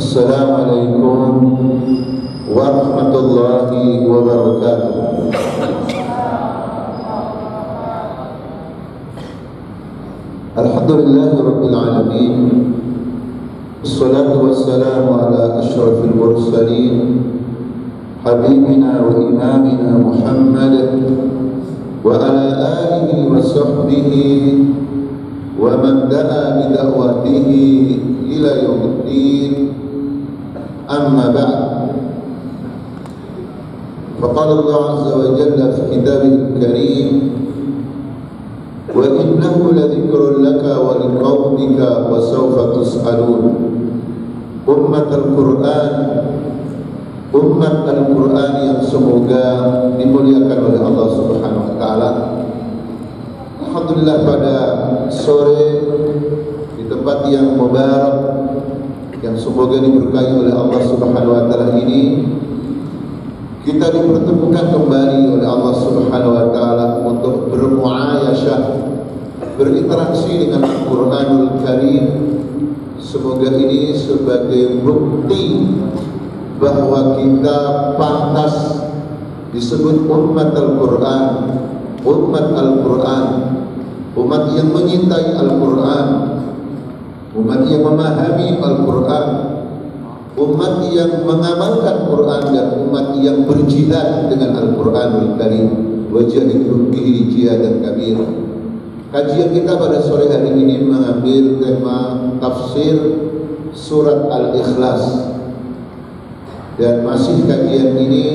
Assalamualaikum warahmatullahi wabarakatuh. Alhamdulillahi rabbil alamin. Wassalatu wassalamu ala asyrafil mursalin habibina wa imamina Muhammad wa ala alihi wa sahbihi wa man da'a bi da'watihi ila yaumiddin. Amma ba'd. Faqala Allah azza wa jalla fi kitabihil karim: wa innahu ladhikrun laka wa liqaumika wa sawfa tus'alun. Ummat Al-Quran, umat Al-Quran yang semoga dimuliakan oleh Allah Subhanahu wa taala. Alhamdulillah, pada sore di tempat yang mubarak yang semoga diberkahi oleh Allah Subhanahu wa taala ini, kita dipertemukan kembali oleh Allah Subhanahu wa taala untuk bermuayasyah, berinteraksi dengan Al-Qur'anul Karim. Semoga ini sebagai bukti bahwa kita pantas disebut umat Al-Quran, umat Al-Quran, umat yang menyintai Al-Quran, umat yang memahami Al-Quran, umat yang mengamalkan Quran, dan umat yang berjihad dengan Al-Quranul Karim. Wajahidhum bihi jihadan kabira. Kajian kita pada sore hari ini mengambil tema tafsir surat Al-Ikhlas, dan masih kajian ini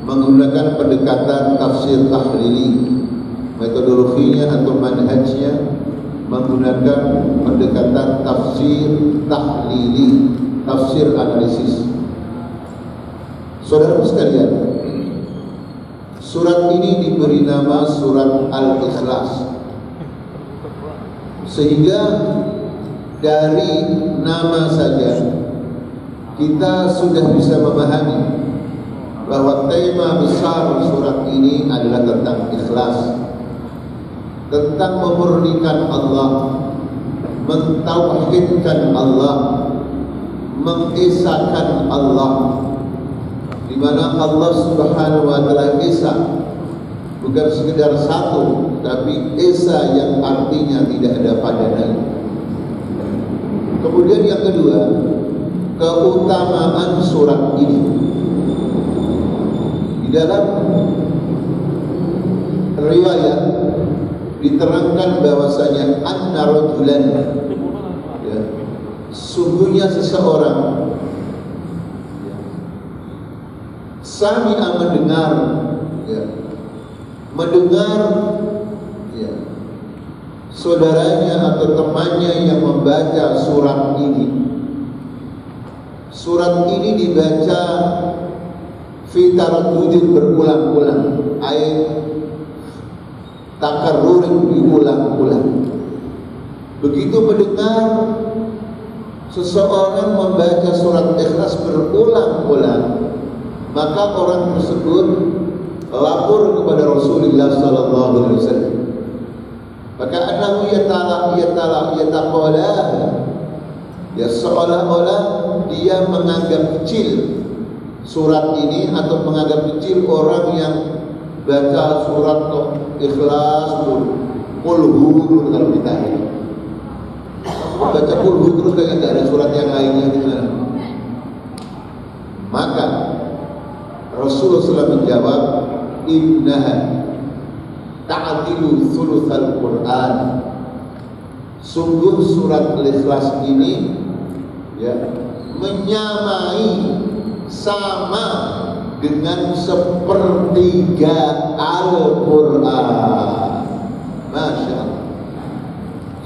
menggunakan pendekatan tafsir tahlili. Metodologinya atau manhajnya menggunakan pendekatan tafsir tahlili, tafsir analisis. Saudara sekalian, surat ini diberi nama surat Al-Ikhlas, sehingga dari nama saja kita sudah bisa memahami bahwa tema besar surat ini adalah tentang ikhlas, tentang memurnikan Allah, mentauhidkan Allah, mengesahkan Allah, di mana Allah Subhanahu wa taala esa, bukan sekedar satu, tapi esa yang artinya tidak ada padananya. Kemudian yang kedua, keutamaan surat ini. Di dalam riwayat diterangkan bahwasanya anna rajulan, ya, sungguhnya seseorang sami'a mendengar, ya, ya, saudaranya atau temannya yang membaca surat ini. Surat ini dibaca fi taraddudin, berulang-ulang, ayat takarrurin, diulang-ulang. Begitu mendengar seseorang membaca surat Ikhlas berulang-ulang, maka orang tersebut lapor kepada Rasulullah sallallahu alaihi wasallam. Maka annahu yataqala, ya, seolah-olah dia menganggap kecil surat ini, atau menganggap kecil orang yang baca surat Ikhlas, Qul kalau kita ini baca Qul terus kayak tidak ada surat yang lainnya di sana. Maka Rasulullah SAW menjawab, innaha ta'dilu thulutsal Qur'an. Sungguh surat Al-Ikhlas ini, ya, menyamai, sama dengan sepertiga Al-Quran. Masya Allah.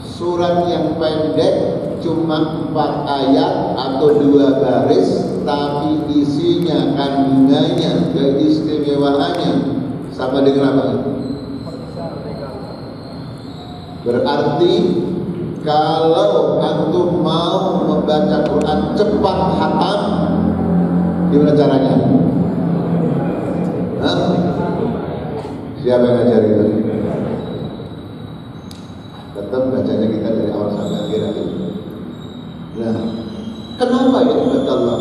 Surat yang pendek, cuma 4 ayat atau 2 baris, tapi isinya, kandungannya, keistimewaannya sama dengan apa? Berarti kalau antum mau membaca Quran cepat hatam, gimana caranya? Hah? Siapa yang ngajar itu? Tetap bacanya kita dari awal sampai akhir. Nah, kenapa Kenapa ya kata Allah?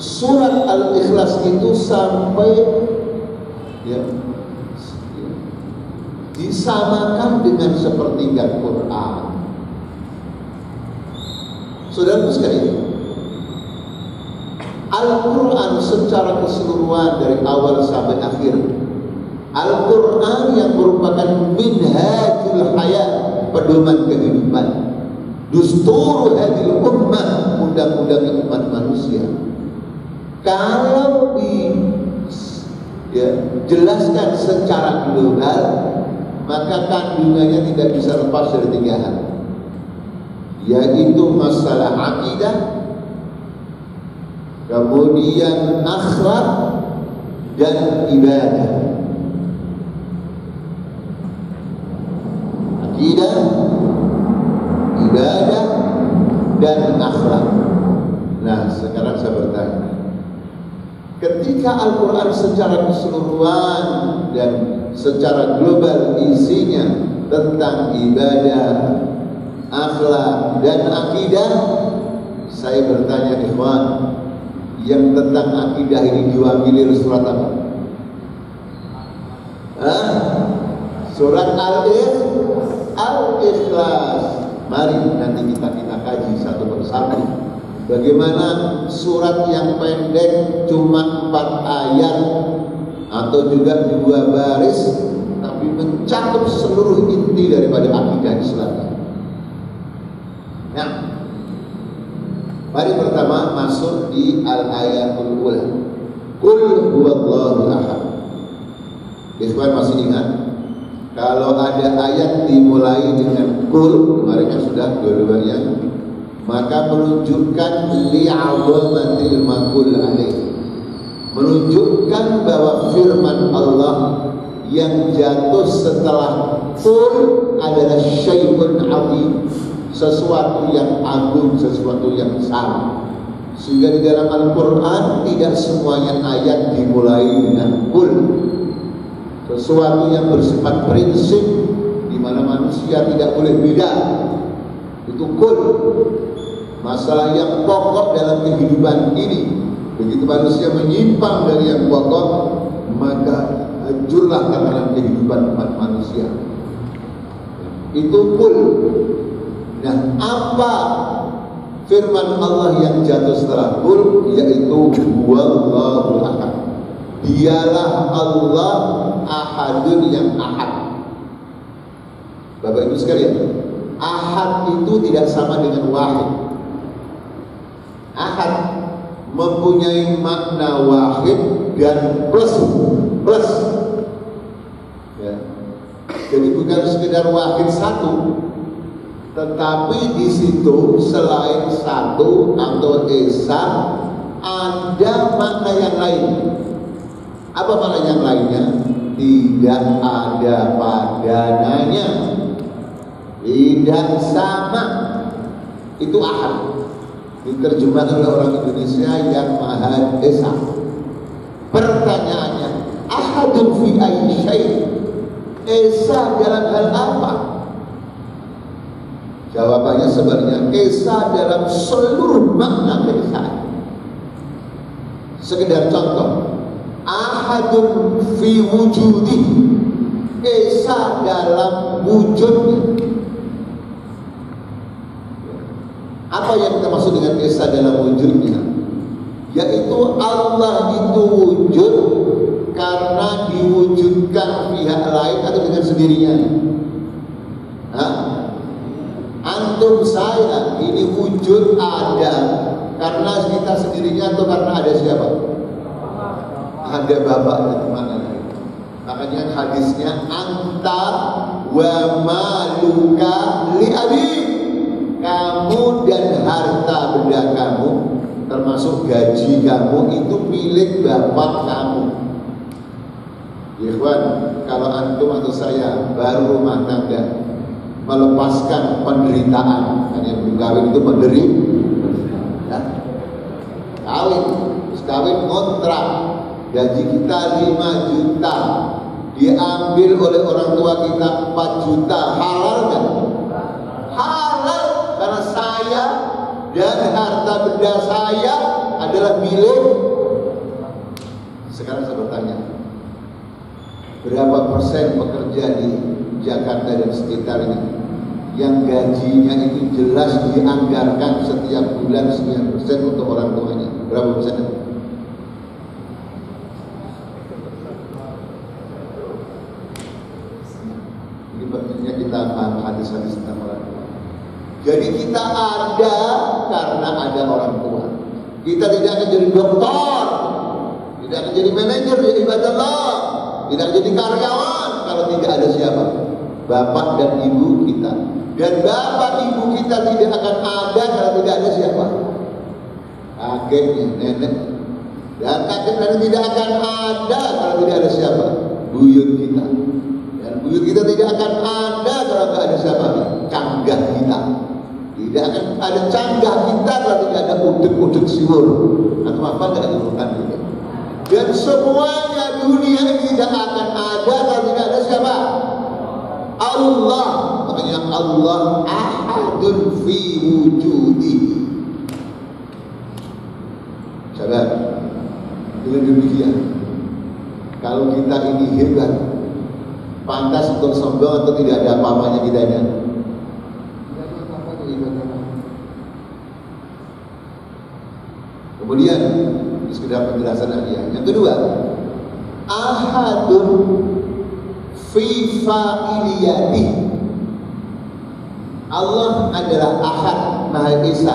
Surat Al-Ikhlas itu sampai disamakan dengan sepertiga Quran. Saudara sekalian, Al-Quran secara keseluruhan dari awal sampai akhir, Al-Quran yang merupakan minhajul hayat, pedoman kehidupan, dustur hadil ummah, undang-undang umat manusia. Kalau dijelaskan secara global, maka kandungannya tidak bisa lepas dari 3 hal, yaitu masalah akidah, kemudian akhlak, dan ibadah. Akidah, ibadah, dan akhlak. Nah, sekarang saya bertanya, ketika Al-Quran secara keseluruhan dan secara global isinya tentang ibadah, akhlak, dan akidah, saya bertanya ikhwan, yang tentang akidah ini diwakili oleh surat apa? Surat Al-Ikhlas. Mari nanti kita kaji satu persatu. Bagaimana surat yang pendek cuma 4 ayat atau juga 2 baris, tapi mencakup seluruh inti daripada akidah Islam. Nah, mari pertama masuk di al-ayatul ula. Qul huwallahu ahad. Ikhwan masih ingat? Kalau ada ayat dimulai dengan qul, kemarin sudah dua-duanya, maka menunjukkan li'azamatil maqul alaih, menunjukkan bahwa firman Allah yang jatuh setelah qul adalah syai'un azim, sesuatu yang agung, sesuatu yang besar. Sehingga di dalam Al-Quran tidak semuanya ayat dimulai dengan qul. Sesuatu yang bersifat prinsip, di mana manusia tidak boleh beda, itu qul. Masalah yang pokok dalam kehidupan ini, begitu manusia menyimpang dari yang pokok, maka hancurlah tatanan kehidupan umat manusia. Itu qul. Nah, apa firman Allah yang jatuh setelah qul? Yaitu huwallahu ahad. Dialah Allah ahadun yang ahad. Bapak Ibu sekalian, ahad itu tidak sama dengan wahid. Ahad mempunyai makna wahid dan plus. Ya. Jadi bukan sekedar wahid satu, tetapi di situ selain satu atau esa ada makna yang lain. Apa makna yang lainnya? Tidak ada padanannya, tidak sama. Itu ahad. Diterjemahkan oleh orang Indonesia yang Maha Esa. Pertanyaannya, ahadun fi ayyi syai'? Esa dalam hal apa? Jawabannya sebenarnya esa dalam seluruh makna keesaan. Sekedar contoh, ahadun fi wujudi, esa dalam wujudnya. Apa yang kita maksud dengan esa dalam wujudnya? Yaitu Allah itu wujud karena diwujudkan pihak lain atau dengan sendirinya. Antum saya ini wujud ada karena kita sendirinya atau karena ada siapa? Ada bapak dan mana lain. Makanya hadisnya anta wa maluka li abi. Kamu dan harta benda kamu, termasuk gaji kamu, itu milik bapak kamu. Ikhwan, kalau antum atau saya baru rumah tangga, melepaskan penderitaan, hanya kawin itu menderita, kawin kontrak, gaji kita 5 juta, diambil oleh orang tua kita 4 juta, halal kan? Halal, karena saya dan harta benda benda saya adalah milik. Sekarang saya bertanya, berapa persen pekerja di Jakarta dan sekitarnya yang gajinya itu jelas dianggarkan setiap bulan 9% untuk orang tuanya? Berapa persen? Ini pentingnya kita paham hadis-hadis tentang orang tua. Jadi kita ada karena ada orang tua. Kita tidak akan jadi dokter, tidak akan jadi manajer di ibadallah, tidak akan jadi karyawan kalau tidak ada siapa? Bapak dan ibu kita. Dan bapak ibu kita tidak akan ada kalau tidak ada siapa? Kakeknya, nenek. Dan kakek nenek tidak akan ada kalau tidak ada siapa? Buyut kita. Dan buyut kita tidak akan ada kalau tidak ada siapa? Canggah kita. Tidak akan ada canggah kita kalau tidak ada udek-udek siwur. Atau apa enggak dilakukan gitu. Dan semuanya dunia ini tidak akan ada kalau tidak ada siapa? Allah. Makanya Allah ahadun fi wujudihi. Saudara, dengan demikian, kalau kita ini hebat, pantas untuk sombong atau tidak ada apa-apanya kita ada? Tidak ada apa-apanya ibadah. Kemudian, ini sekedar penjelasan aja. Yang kedua, ahadun fi fa'iliyati. Allah adalah ahad, Maha Esa.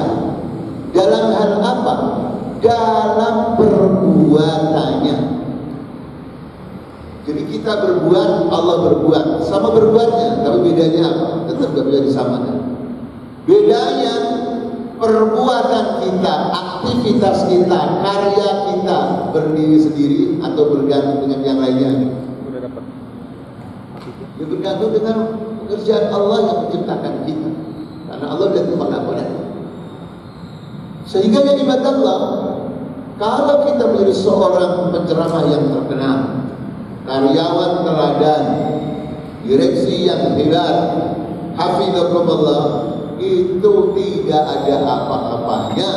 Dalam hal apa? Dalam perbuatannya. Jadi kita berbuat, Allah berbuat. Sama berbuatnya, tapi bedanya apa? Tetap gak bisa disamakan. Bedanya perbuatan kita, aktivitas kita, karya kita berdiri sendiri atau bergantung dengan yang lainnya. Ya bergantung dengan pekerjaan Allah yang menciptakan kita. Karena Allah dan Tuhan apa? Sehingga ya ibadah Allah, kalau kita menjadi seorang penceramah yang terkenal, karyawan teladan, direksi yang hebat, hafizakumullah, itu tidak ada apa-apanya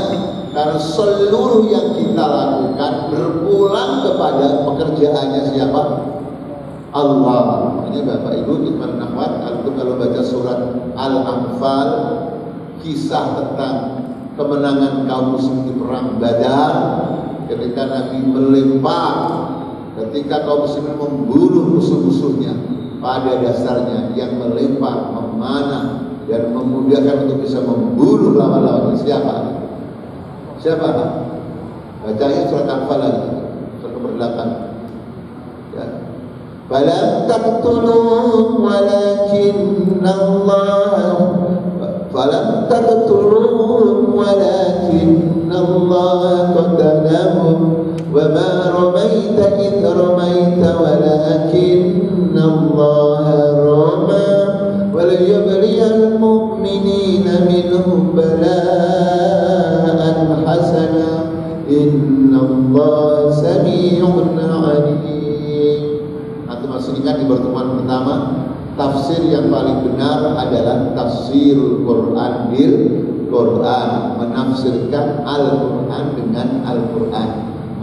karena seluruh yang kita lakukan berpulang kepada pekerjaannya siapa? Allah. Ini Bapak Ibu Iman Nahwat, kalau baca surat Al-Anfal, kisah tentang kemenangan kaum muslimin di perang Badar, ketika Nabi melempar, ketika kaum muslimin membunuh musuh-musuhnya, pada dasarnya yang melempar, memanah dan memudahkan untuk bisa membunuh lawan-lawannya siapa? Siapa? Bacanya surat Al-Anfal lagi, surat nomor 8. Ya. Falam taqtuluhum walakinna Allah qatalahum wa ma ramaita idh ramaita walakinna Allah rama wa liyubliyal mu'minina minhum bala'an hasana inna Allah sami'un 'alim. Masih ingat di pertemuan pertama, tafsir yang paling benar adalah tafsir Quran bil Quran, menafsirkan Al-Quran dengan Al-Quran.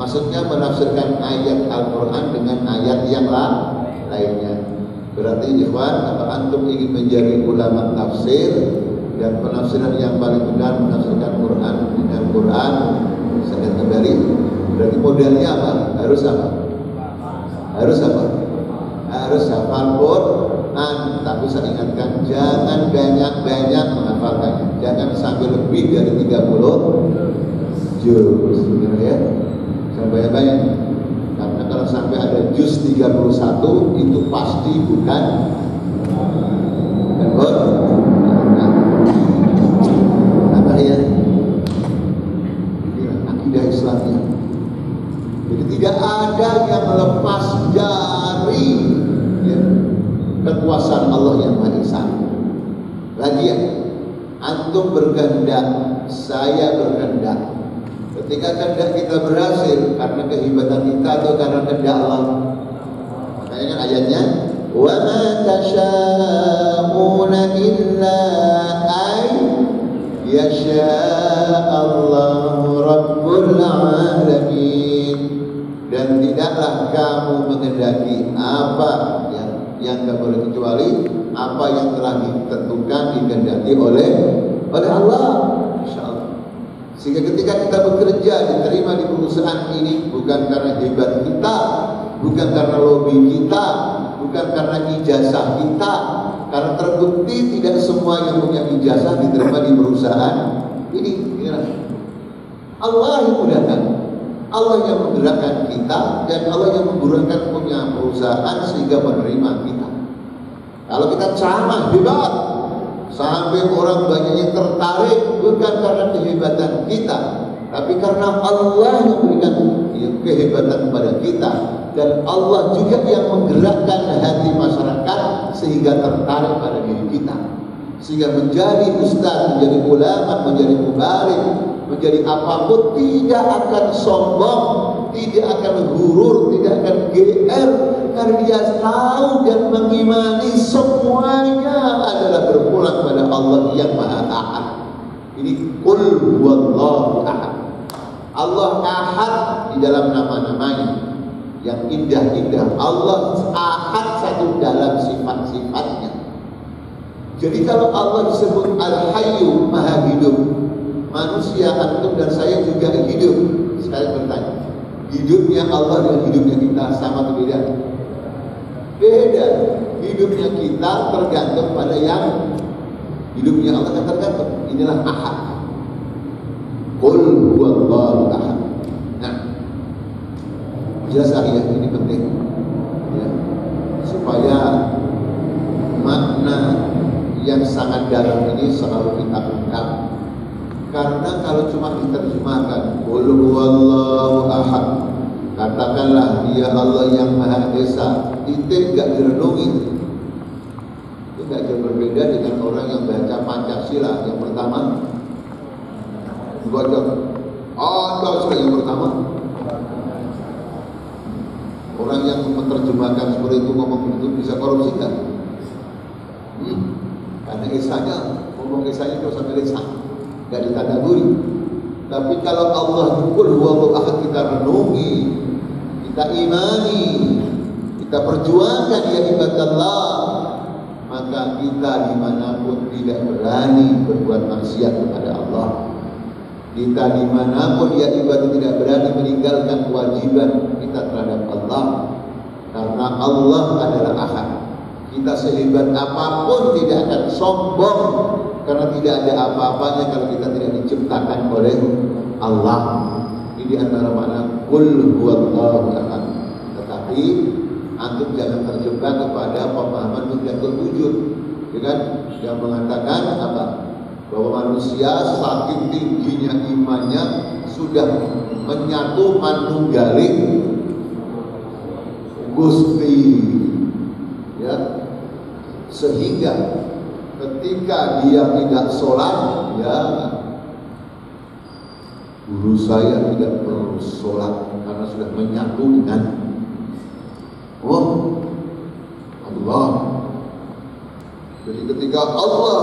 Maksudnya menafsirkan ayat Al-Quran dengan ayat yang lainnya. Berarti ikhwan, kalau antum ingin menjadi ulama tafsir dan penafsiran yang paling benar menafsirkan Quran dengan Quran, saya kembali. Berarti modelnya apa? Harus apa? Harus apa? Harus hafal Quran. Tapi saya ingatkan, jangan banyak-banyak menghafalkannya. Jangan sampai lebih dari 30 juz, ya. Jangan banyak-banyak. Karena kalau sampai ada juz 31 itu pasti bukan Quran. Apa ya? Ini akidah Islamnya. Jadi tidak ada yang lepas dari kekuasaan Allah yang Maha Esa. Lagi ya, antum berkehendak, saya berkehendak. Ketika kehendak kita berhasil karena kehebatan kita atau karena kehendak Allah. Makanya kan ayatnya, wa ma tasyauna illa ay yasha Allah. menghendaki apa yang tidak boleh kecuali apa yang telah ditentukan dikehendaki oleh Allah, insyaallah. Sehingga ketika kita bekerja diterima di perusahaan ini bukan karena hebat kita, bukan karena lobby kita, bukan karena ijazah kita, karena terbukti tidak semua yang punya ijazah diterima di perusahaan ini. Allah yang mudahkan, Allah yang menggerakkan kita, dan Allah yang menggerakkan punya perusahaan sehingga menerima kita. Kalau kita ceramah hebat sampai orang banyaknya tertarik, bukan karena kehebatan kita, tapi karena Allah yang memberikan kehebatan kepada kita, dan Allah juga yang menggerakkan hati masyarakat sehingga tertarik pada diri kita, sehingga menjadi ustaz, menjadi ulama, menjadi mubarik, menjadi apapun tidak akan sombong, tidak akan hurur, tidak akan GR, karena dia tahu dan mengimani semuanya adalah berpulang pada Allah yang Maha Ahad. Ini qul huwallahu ahad. Allah Ahad di dalam nama-namanya yang indah-indah. Allah Ahad satu dalam sifat-sifatnya. Jadi kalau Allah disebut Al-Hayyu, Maha hidup, manusia, antum dan saya juga hidup. Sekali bertanya, hidupnya Allah dengan hidupnya kita sama atau beda? Beda. Hidupnya kita tergantung pada yang hidupnya Allah kan tergantung. Inilah Ahad. Qul huwallahu ahad. Nah, jelas ya, ini penting ya, supaya makna yang sangat dalam ini selalu kita ungkap. Karena kalau cuma diterjemahkan qul huwallahu ahad, katakanlah dia Allah yang Maha Esa, titik gak direnungi, itu gak jauh berbeda dengan orang yang baca Pancasila yang pertama, baca Pancasila yang pertama. Orang yang menerjemahkan seperti itu ngomong begitu bisa korupsi kan? Karena esanya, ngomong esanya terus sampai esa, gak ditadaburi. Tapi kalau Allah qul huwallahu ahad kita renungi, kita imani, kita perjuangkan ya ibadallah, maka kita dimanapun tidak berani berbuat maksiat kepada Allah. Kita dimanapun ya ibadah tidak berani meninggalkan kewajiban kita terhadap Allah, karena Allah adalah Ahad. Kita sehebat apapun tidak akan sombong, karena tidak ada apa-apanya kalau kita tidak diciptakan oleh Allah. Ini antara makna qul huwallahu ahad. Tetapi antum jangan terjebak kepada pemahaman mungkiatul wujud, ya kan? Yang mengatakan apa? Bahwa manusia saking tingginya imannya sudah menyatu manunggaling Gusti, ya, sehingga ketika dia tidak sholat, ya guru saya tidak perlu sholat karena sudah menyatu dengan Allah. Jadi ketika Allah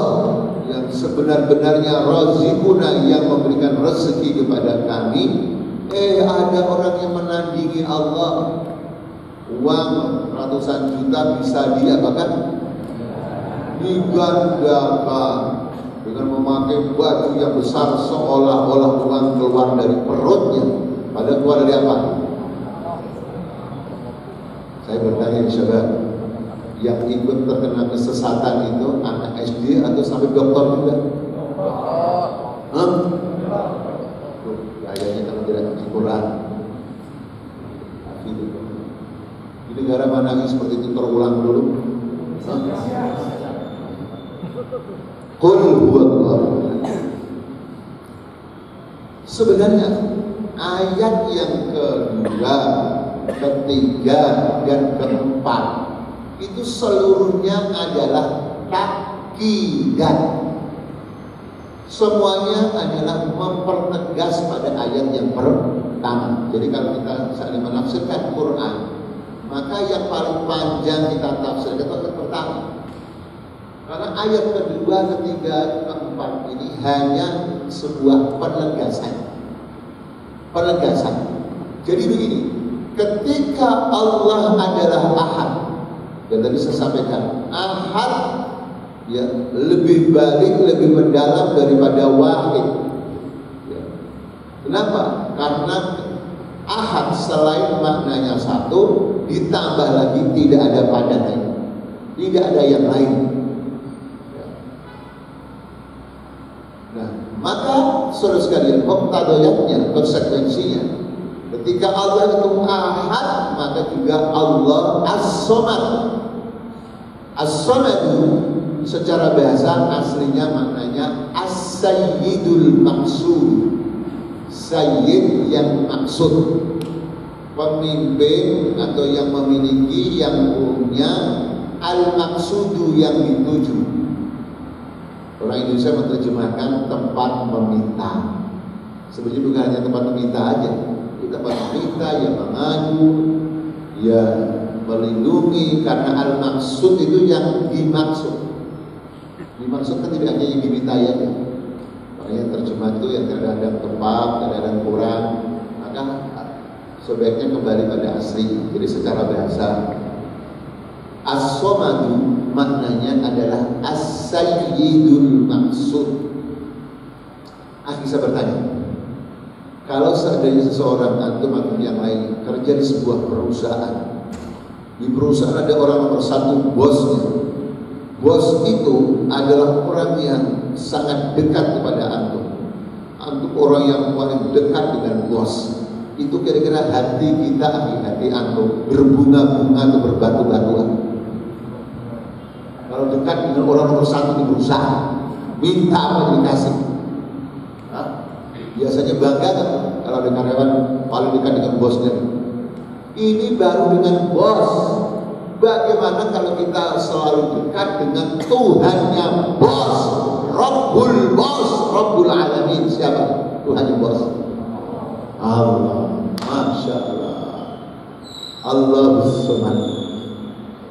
yang sebenar-benarnya razikuna, yang memberikan rezeki kepada kami, ada orang yang menandingi Allah, uang ratusan juta bisa dia bahkan digandakan dengan memakai baju yang besar seolah-olah uang keluar dari perutnya, padahal keluar dari apa? Saya bertanya saudara, yang ikut terkena kesesatan itu anak SD atau sampai doktor juga? Kayaknya kalau tidak ngaji Quran. Di negara mana yang seperti itu terulang dulu? Qul huwallahu. Sebenarnya ayat yang kedua, ketiga, dan keempat itu seluruhnya adalah takidan. Semuanya adalah mempertegas pada ayat yang pertama. Jadi kalau kita misalnya menafsirkan Quran, maka yang paling panjang kita tafsirkan itu ayat pertama. Karena ayat kedua, ketiga, keempat ini hanya sebuah penegasan. Penegasan. Jadi begini, ketika Allah adalah Ahad, dan tadi saya sampaikan Ahad ya lebih balik, lebih mendalam daripada Wahid ya. Kenapa? Karena Ahad selain maknanya satu, ditambah lagi tidak ada padannya, tidak ada yang lain ya. Nah, maka saudara sekalian, muqtadayatnya, konsekuensinya, ketika Allah itu Ahad, maka juga Allah As-Samad. As-Samad secara bahasa aslinya maknanya As-Sayyidul Maksud, Sayyid yang maksud, pemimpin atau yang memiliki, yang punya, Al-Maksudu yang dituju. Orang Indonesia menerjemahkan tempat meminta. Sebenarnya bukan hanya tempat meminta aja, tempat meminta yang mengadu, ya melindungi, karena al-maksud itu yang dimaksud. Dimaksud kan tidak hanya yang diminta ya. Makanya terjemah itu yang kadang-kadang tepat, kadang-kadang kurang. Maka sebaiknya kembali pada asli. Jadi secara bahasa, as-somadu maknanya adalah as-sayyidul maksud. Bisa bertanya, kalau seandainya seseorang atau yang lain kerja di sebuah perusahaan, di perusahaan ada orang nomor satu, bosnya. Bos itu adalah orang yang sangat dekat kepada antum. Antum orang yang paling dekat dengan bos. Itu kira-kira hati kita, hati antum berbunga-bunga atau berbatu-batuan. Kalau dekat dengan orang nomor satu di perusahaan, minta apa dikasih. Biasanya bangga kan kalau ada karyawan paling dekat dengan bosnya. Ini baru dengan bos. Bagaimana kalau kita selalu dekat dengan Tuhannya bos, Rabbul bos, Rabbul alamin. Siapa Tuhannya bos? Allah. Masya Allah. Allahus Samad.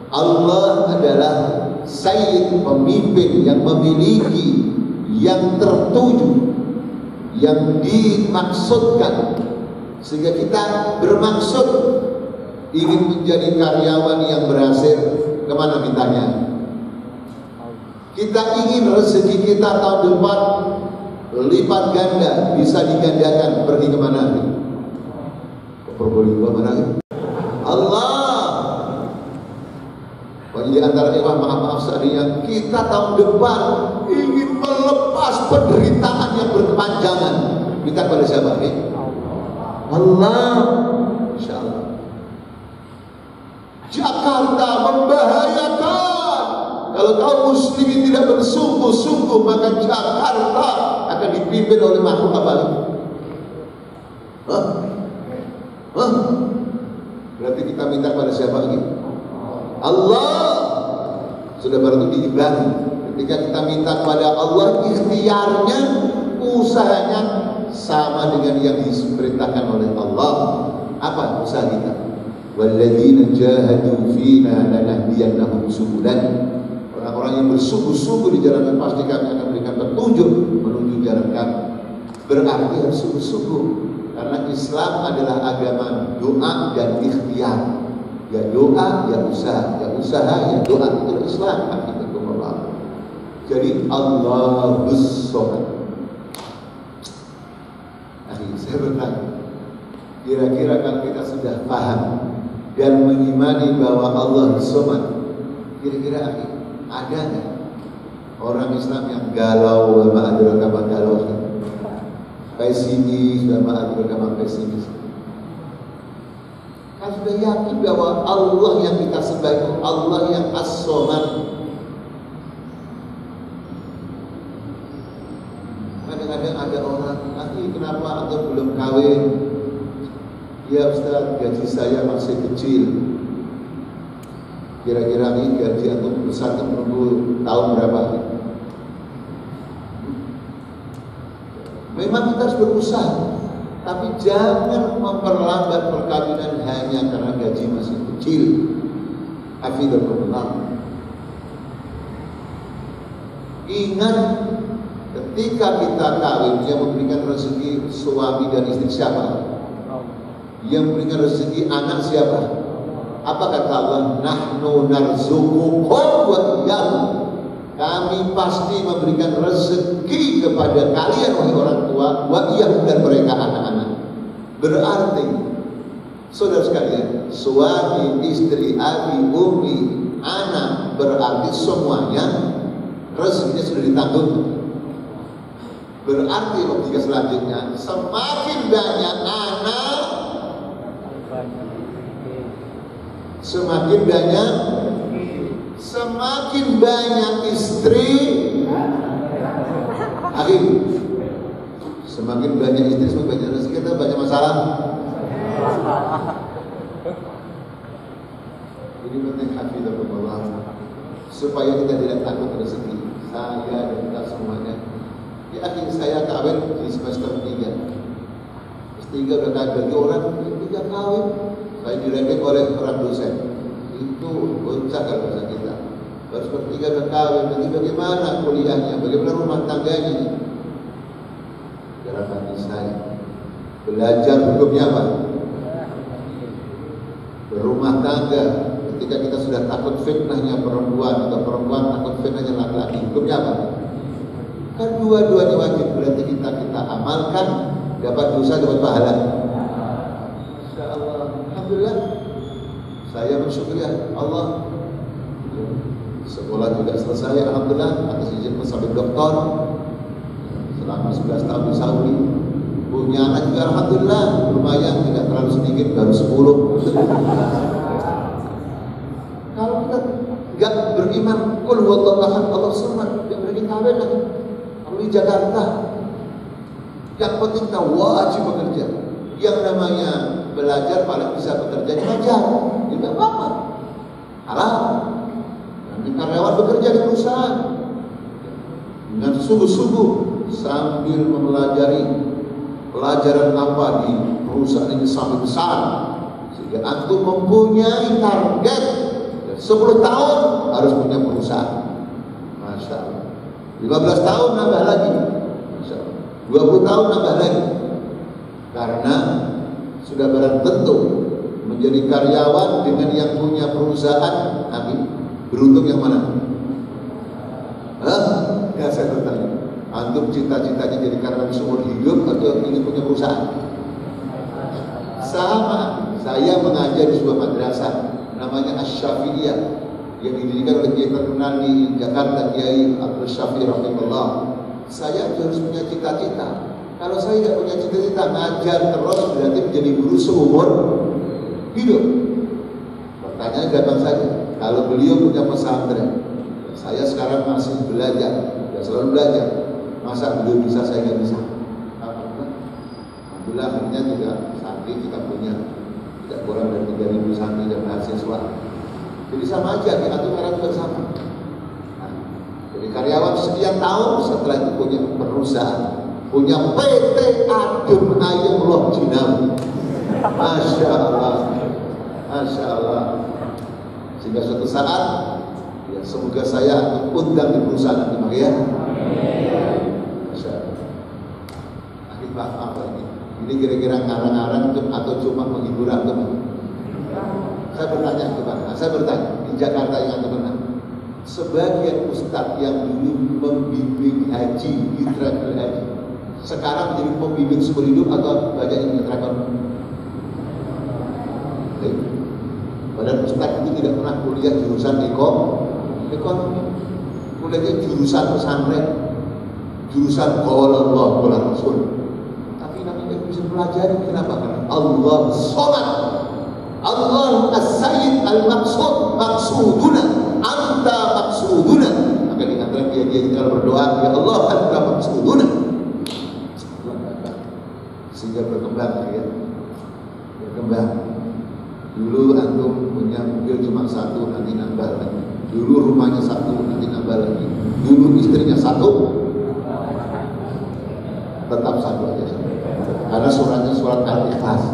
Allah adalah Sayyid, pemimpin yang memiliki, yang tertuju, yang dimaksudkan, sehingga kita bermaksud ingin menjadi karyawan yang berhasil. Kemana mintanya? Kita ingin rezeki kita tahun depan lipat ganda, bisa digandakan. Pergi kemana? Ke Probolinggo mana? Allah. Jadi antara maaf seandainya kita tahun depan ingin melepas penderitaan yang berkepanjangan, minta kepada siapa? Allah. Insya Allah. Jakarta membahayakan. Kalau kaum muslimin tidak bersungguh-sungguh, maka Jakarta akan dipimpin oleh makhluk apa? Berarti kita minta pada siapa lagi? Allah. Sudah baru itu diimbangi. Ketika kita minta kepada Allah, ikhtiarnya, usahanya sama dengan yang diperintahkan oleh Allah. Apa usaha kita? Walladzina jahadu fina lanahdiyannahum subulana. Orang-orang yang bersungguh-sungguh di jalan pasti kami akan berikan petunjuk menuju jalan kami. Berarti harus sungguh-sungguh, karena Islam adalah agama doa dan ikhtiar. Ya doa, ya usaha, ya usaha, ya doa. Itu Islam. Jadi Allahus Samad. Saya bertanya, kira-kira kalau kita sudah paham dan mengimani bahwa Allah Samad, kira-kira ada nggak orang Islam yang galau, sama adraka galau, pesimis, sama adraka pesimis? Kan sudah yakin bahwa Allah yang kita sembah itu Allah yang As-Samad. Kadang-kadang ada orang, kenapa antum belum kawin? Ya Ustaz, gaji saya masih kecil. Kira-kira ini gaji antum besar menunggu tahun berapa? Memang kita harus berusaha, tapi jangan memperlambat perkawinan hanya karena gaji masih kecil. Hafidhakumullah. Ingat, ketika kita kawin, yang memberikan rezeki suami dan istri siapa? Yang memberikan rezeki anak siapa? Apa kata Allah? Nahnu narzuqukum wa iyyahum. Kami pasti memberikan rezeki kepada kalian wahai orang tua, wa iyyahum, dan mereka anak-anak. Berarti saudara sekalian, suami, istri, abi, umi, anak, berarti semuanya rezekinya sudah ditanggung. Berarti logika selanjutnya, semakin banyak anak, semakin banyak istri. Akhir, semakin banyak istri, semakin banyak rezeki. Kita banyak masalah. Ini penting hafizahullah, supaya kita tidak takut rezeki. Saya dan kita semuanya. Di akhir saya kawin di semester 3. Semester 3 udah kawin bagi orang 3 kawin. Saya direngek oleh orang dosen. Itu goncang kalau bahasa kita. Baru semester 3 udah kawin. Nanti bagaimana kuliahnya? Bagaimana rumah tangganya? Dalam hati saya, belajar hukumnya apa? Berumah tangga. Ketika kita sudah takut fitnahnya perempuan atau perempuan takut fitnahnya laki-laki, hukumnya apa? Kan dua-duanya wajib, berarti kita amalkan, dapat dosa, dapat pahala. Insyaallah, alhamdulillah. Saya bersyukur ya Allah. Sekolah juga selesai, alhamdulillah, atas izin sampai doktor. Selama 11 tahun di Saudi. Punya anak juga alhamdulillah, lumayan, tidak terlalu sedikit, baru 10. Kalau kita enggak beriman, qul huwallahu ahad, Allah samad, enggak berani kawin lagi. Kalau di Jakarta, yang penting kita wajib bekerja. Yang namanya belajar paling bisa bekerja diajar, tidak apa-apa. Halal. Nanti karyawan bekerja di perusahaan dengan sungguh-sungguh sambil mempelajari pelajaran apa di perusahaan ini sampai besar, sehingga antum mempunyai target 10 tahun harus punya perusahaan. Masya Allah. 15 tahun nambah lagi. Masya Allah. 20 tahun nambah lagi. Karena sudah barang tentu menjadi karyawan dengan yang punya perusahaan, tapi beruntung yang mana? Ya saya bertanya, antum cita-citanya jadi karyawan seumur hidup atau ingin punya perusahaan? Sama. Saya mengajar di sebuah madrasah namanya Asy-Syafi'iyah yang didirikan oleh kiai terkenal di Jakarta, Kiai Abdul Syafi'i rahimahullah. Saya harus punya cita-cita. Kalau saya tidak punya cita-cita ngajar terus, berarti menjadi guru seumur hidup. Pertanyaan gampang saja. Kalau beliau punya pesantren, saya sekarang masih belajar, selalu belajar. Masa beliau bisa, saya nggak bisa? Alhamdulillah akhirnya juga santri kita punya tidak kurang dari 3.000 santri dan mahasiswa. Jadi sama aja, diatur karena juga sama. Nah, jadi karyawan sekian tahun, setelah itu punya perusahaan, punya PT Adem Ayem Loh Jinam. Masya Allah, Masya Allah. Sehingga suatu saat, ya semoga saya undang di perusahaan nanti, ya. Masya Allah. Akibat apa ini? Ini kira-kira ngarang-ngarang atau cuma menghibur antum? Saya bertanya di Jakarta yang antum pernah, sebagian ustadz yang dulu membimbing haji di travel haji, sekarang menjadi pembimbing seumur hidup atau banyak yang di travel? Padahal ustadz itu tidak pernah kuliah jurusan ekonomi, kuliahnya jurusan pesantren, jurusan qala Allah qala Rasul. Bisa pelajari, kenapa? Karena Allah Somad, Allah As-Sayyid Al-Maqsud, maksuduna, anta maksuduna. Maka di antara dia kalau berdoa, ya Allah anta maksuduna, sehingga berkembang, ya. Berkembang. Dulu antum punya mobil cuma satu, nanti nambah lagi. Dulu rumahnya satu, nanti nambah lagi. Dulu istrinya satu, tetap satu aja. Karena suratnya surat Al-Ikhlas.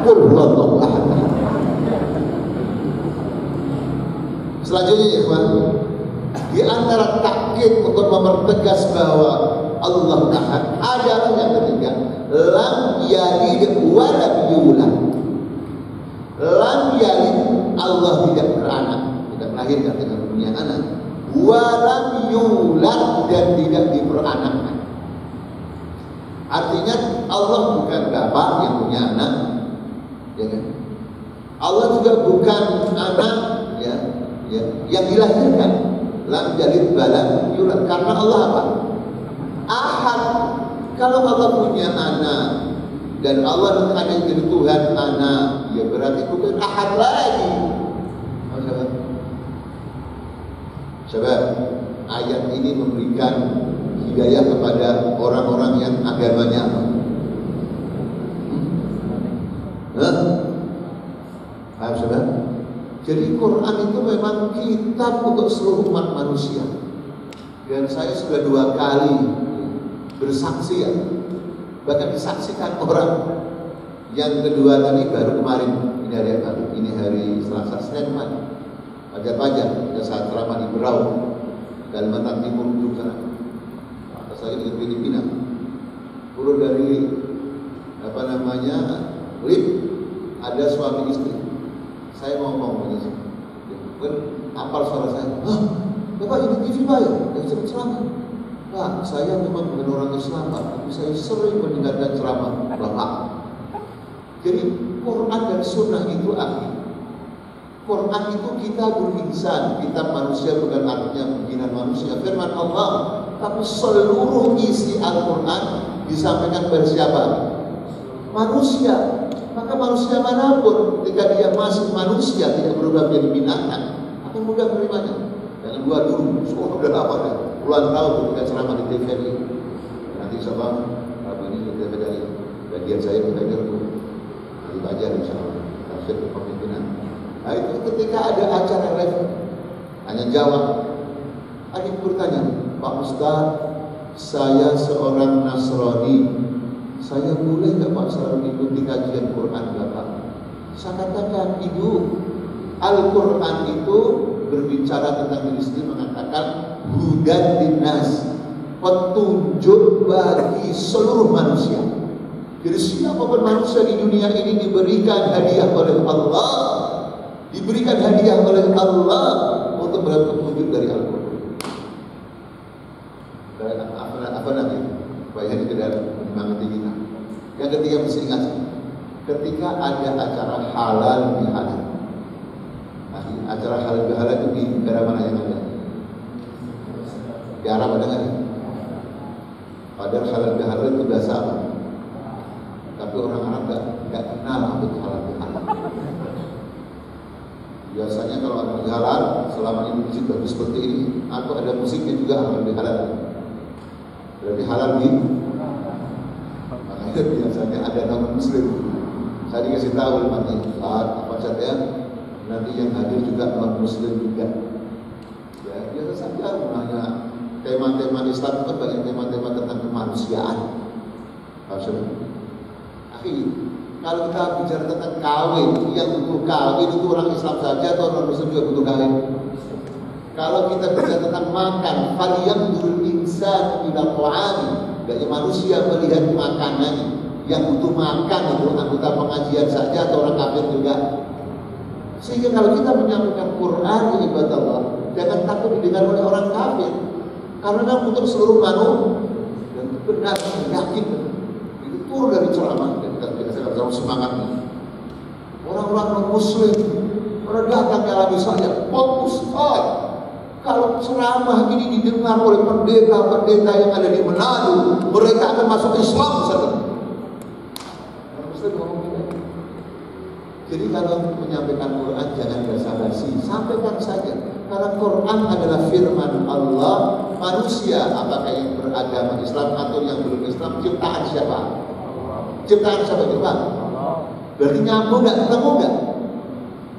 Qul huwallahu ahad. Selanjutnya, ikhwan, di antara takkid untuk mempertegas bahwa Allahu ahad adalah yang ketiga, lam yalid wa lam yulad. Lam yalid, Allah tidak beranak, tidak lahirkan, tidak punya anak. Wa lam yulad, dan tidak diperanakkan. Artinya Allah bukan bapak yang punya anak, ya kan? Allah juga bukan anak yang dilahirkan. Lam yalid wa lam yulad, karena Allah apa? Ahad. Kalau Allah punya anak dan Allah ada yang jadi Tuhan anak, ya berarti bukan ahad lagi. Sebab ayat ini memberikan hidayah kepada orang-orang yang agamanya apa? Paham saudara? Jadi Quran itu memang kitab untuk seluruh umat manusia. Dan saya sudah 2 kali bersaksi ya, bahkan disaksikan orang. Yang kedua tadi baru kemarin, ini hari apa? Ini hari Selasa, Senin kemarin. Pajak-pajak, ada saat ceramah di Berau, Kalimantan Timur ujung sana. Atas lagi di Filipina. Turun dari lift, ada suami istri. Saya mau ngomong begini, kan apal suara saya. Bapak ini TV Pak ya, yang sering ceramah. Pak, saya memang bukan orang Islam Pak, tapi saya sering mendengarkan ceramah Bapak. Jadi Quran dan Sunnah itu akhi. Quran itu kitab insan, kitab manusia bukan artinya bikinan manusia. Firman Allah, tapi seluruh isi Al-Quran disampaikan kepada siapa? Manusia. Maka manusia manapun, ketika dia masih manusia, tidak berubah menjadi binatang, akan mudah menerimanya. Jangan gua dulu, semua udah lama deh, puluhan tahun ketika ceramah di TVRI. Nanti sama Rabu ini di TVRI, bagian saya mengajar tuh, nanti belajar insya Allah, tafsir kepemimpinan. Nah itu ketika ada acara live, hanya jawab. Ada yang bertanya, Pak Ustaz, saya seorang Nasrani. Saya boleh nggak Pak selalu mengikuti kajian Quran Bapak? Saya katakan, Ibu, Al-Quran itu berbicara tentang diri sendiri, mengatakan hudan linnas, petunjuk bagi seluruh manusia. Jadi siapapun manusia di dunia ini diberikan hadiah oleh Allah, diberikan hadiah oleh Allah untuk berapa petunjuk dari Al-Quran. Apa nanti? Supaya ini tidak menyemangati kita. Yang ketiga mesti ingat, ketika ada acara halal bihalal, acara halal bihalal itu di negara mana yang ada? Di Arab ada nggak? Padahal halal bihalal itu bahasa apa? Tapi orang Arab nggak kenal apa itu halal bihalal. Biasanya kalau ada halal, selama ini musik bagus seperti ini, atau ada musiknya juga halal bihalal. Berarti halal di, makanya biasanya ada non muslim. Saya dikasih tahu oleh Mati apa saja, nanti yang hadir juga non muslim juga. Ya biasa saja, namanya tema-tema Islam itu kan banyak tema-tema tentang kemanusiaan. Maksudnya, kalau kita bicara tentang kawin, yang butuh kawin itu orang Islam saja atau non muslim juga butuh kawin? Kalau kita bicara tentang makan, falyanzurul insanu ila ta'ami, dari manusia melihat makanannya. Yang butuh makan itu anggota pengajian saja atau orang kafir juga. Sehingga kalau kita menyampaikan Quran ibadah Allah, jangan takut didengar oleh orang kafir, karena untuk seluruh manusia dan benar yakin itu turun dari ceramah dan kita dalam semangatnya. Orang-orang non muslim pada datang ke Arab saya, fokus kalau ceramah ini didengar oleh pendeta-pendeta yang ada di Manado, mereka akan masuk Islam saja. Jadi kalau menyampaikan Quran jangan basa-basi, sampaikan saja. Karena Quran adalah firman Allah. Manusia apakah yang beragama Islam atau yang belum Islam, ciptaan siapa? Ciptaan siapa coba? Berarti nyambung nggak? Ketemu nggak?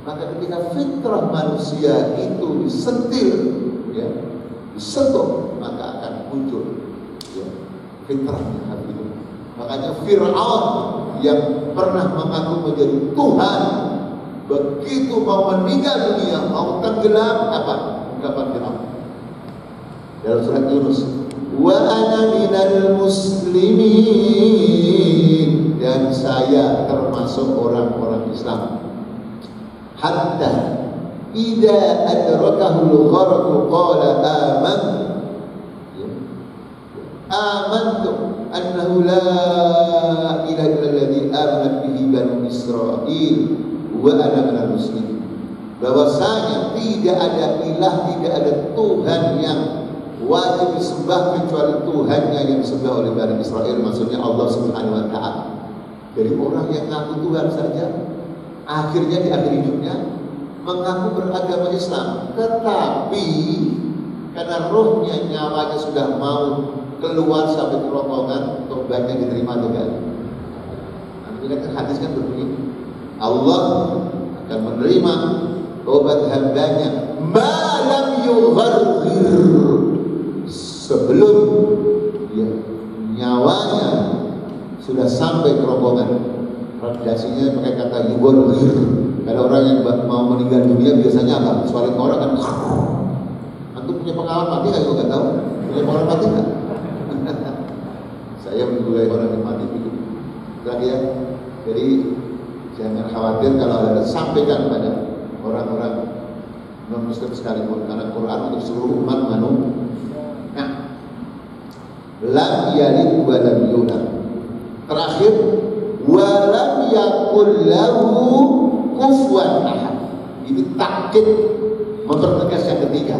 Maka ketika fitrah manusia itu disentil, ya, disentuh, maka akan muncul ya, fitrahnya hati itu. Makanya Fir'aun yang pernah mengaku menjadi Tuhan, begitu mau meninggal dunia, mau tenggelam, apa ungkapan Fir'aun? dalam surat Yunus, wa ana minal muslimin, dan saya termasuk orang-orang Islam. Hatta idza adrakahul gharq qala amantu annahu la ilaha illalladzi amanat bihi banu Israil wa ana minal muslimin. Bahwasanya tidak ada ilah, tidak ada Tuhan yang wajib disembah kecuali Tuhannya yang disembah oleh Bani Israel, maksudnya Allah Subhanahu wa Ta'ala. Dari orang yang ngaku Tuhan saja, akhirnya di akhir hidupnya mengaku beragama Islam, tetapi karena rohnya, nyawanya sudah mau keluar sampai kerongkongan, tobatnya diterima atau enggak? Nanti kan hadis kan berbunyi, Allah akan menerima tobat hambanya malam yugharghir, sebelum ya, nyawanya sudah sampai kerongkongan. Redaksinya pakai kata yugharghir. Kalau orang yang mau meninggal dunia biasanya apa? Suara orang kan antum punya pengalaman mati nggak? Nggak tahu. Punya pengalaman mati nggak? Saya mendugai orang yang mati itu lagi ya. Jadi jangan khawatir kalau ada, sampaikan pada orang-orang non-muslim sekalipun, karena Quran untuk seluruh umat manusia. Nah, lam yalid wa lam yulad. Terakhir, wa lam yakul lahu kufuwan ahad. Ini takkid mempertegas yang ketiga.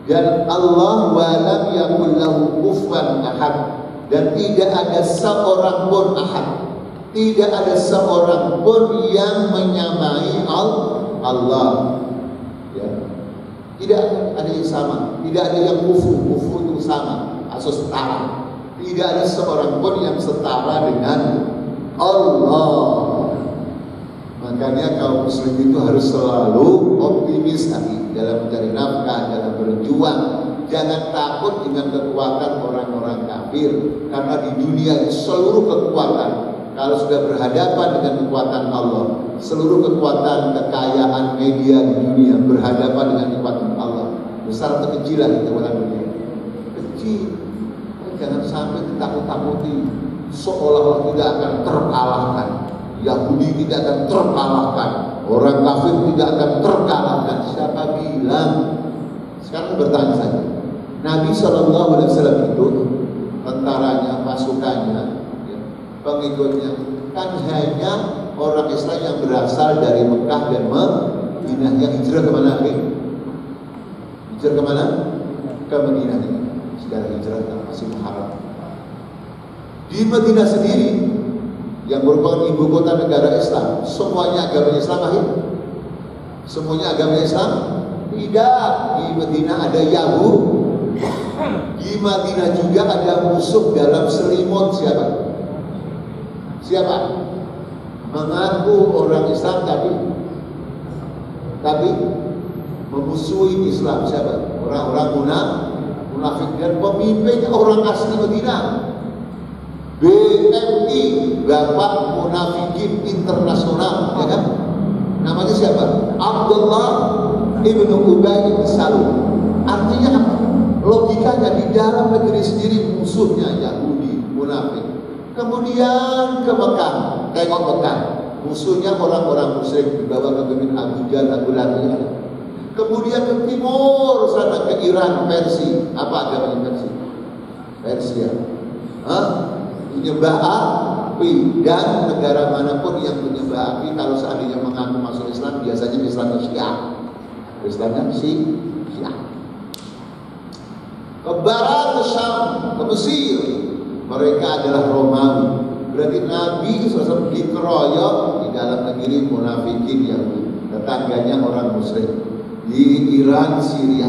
Dan Allah wa lam yakul lahu kufuwan ahad, dan tidak ada seorang pun ahad, tidak ada seorang pun yang menyamai Allah. Ya. Tidak ada yang sama, tidak ada yang kufu itu sama atau setara. Tidak ada seorang pun yang setara dengan Allah. Makanya kaum muslim itu harus selalu optimis hati dalam mencari nafkah, dalam berjuang. Jangan takut dengan kekuatan orang-orang kafir, karena di dunia seluruh kekuatan, kalau sudah berhadapan dengan kekuatan Allah, seluruh kekuatan, kekayaan, media di dunia berhadapan dengan kekuatan Allah, besar atau kecil lah itu dalam dunia. Kecil. Jangan sampai ditakut-takuti seolah-olah tidak akan terkalahkan. Yahudi tidak akan terkalahkan, orang kafir tidak akan terkalahkan. Siapa bilang? Sekarang bertanya saja. Nabi SAW itu tentaranya, pasukannya, ya, pengikutnya kan hanya orang Islam yang berasal dari Mekah dan Madinah. Yang hijrah kemana? Hijrah kemana? Ke Madinah. Segala hijrah masih Muharram. Di Madinah sendiri yang merupakan ibu kota negara Islam, semuanya agama Islam akhir? Semuanya agama Islam? Tidak. Di Madinah ada Yahudi. Di Madinah juga ada musuh dalam selimut. Siapa? Siapa? Mengaku orang Islam tapi memusuhi Islam. Siapa? Orang-orang munafik, dan pemimpinnya orang asli Madinah. BMI, Bapak Munafikin Internasional, ya kan? Namanya siapa? Abdullah ibnu Ubay bin Salul. Artinya apa? Logikanya di dalam negeri sendiri musuhnya Yahudi, munafik. Kemudian ke Mekah, tengok Mekah, musuhnya orang-orang musyrik di bawah kepemimpinan Abu Jahal, Abu Lahab. Kemudian ke timur sana, ke Iran, Persia. Apa agamanya Persia? Persia. Menyembah api, dan negara manapun yang menyembah api kalau seandainya mengaku masuk Islam, biasanya Islamnya Syiah. Islamnya Syiah. Ke barat, ke Syam, ke Mesir, mereka adalah Romawi. Berarti Nabi SAW dikeroyok di dalam negeri munafikin Yahudi, tetangganya orang musyrik. Di Iran, Syria,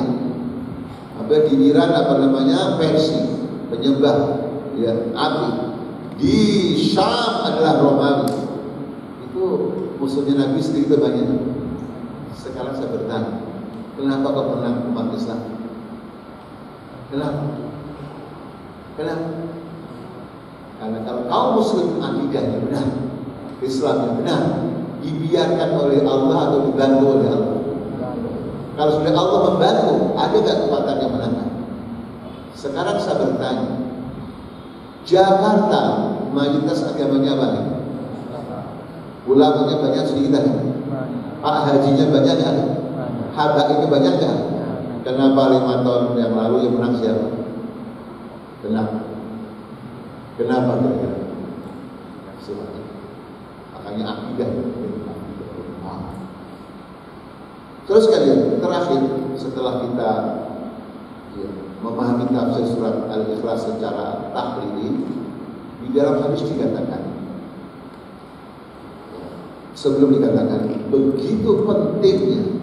di Iran Persia, penyembah ya api. Di Syam adalah Romawi. Itu musuhnya Nabi sedikit banyak. Sekarang saya bertanya, kenapa kau menang umat Islam? Kenapa? Karena kalau kaum muslim akidahnya benar, Islamnya benar, dibiarkan oleh Allah atau dibantu oleh Allah. Kalau sudah Allah membantu, ada gak kekuatan yang menang? Sekarang saya bertanya, Jakarta mayoritas agamanya apa? Ulamanya banyak sedikit kan? Pak hajinya banyak kan? Habaibnya banyak kan? Kenapa 5 tahun yang lalu yang menang siapa? Kenapa? Kenapa kira-kira? Makanya akidah. Terus kalian terakhir setelah kita memahami tafsir surat Al-Ikhlas secara tahlili, di dalam hadis dikatakan, sebelum dikatakan begitu pentingnya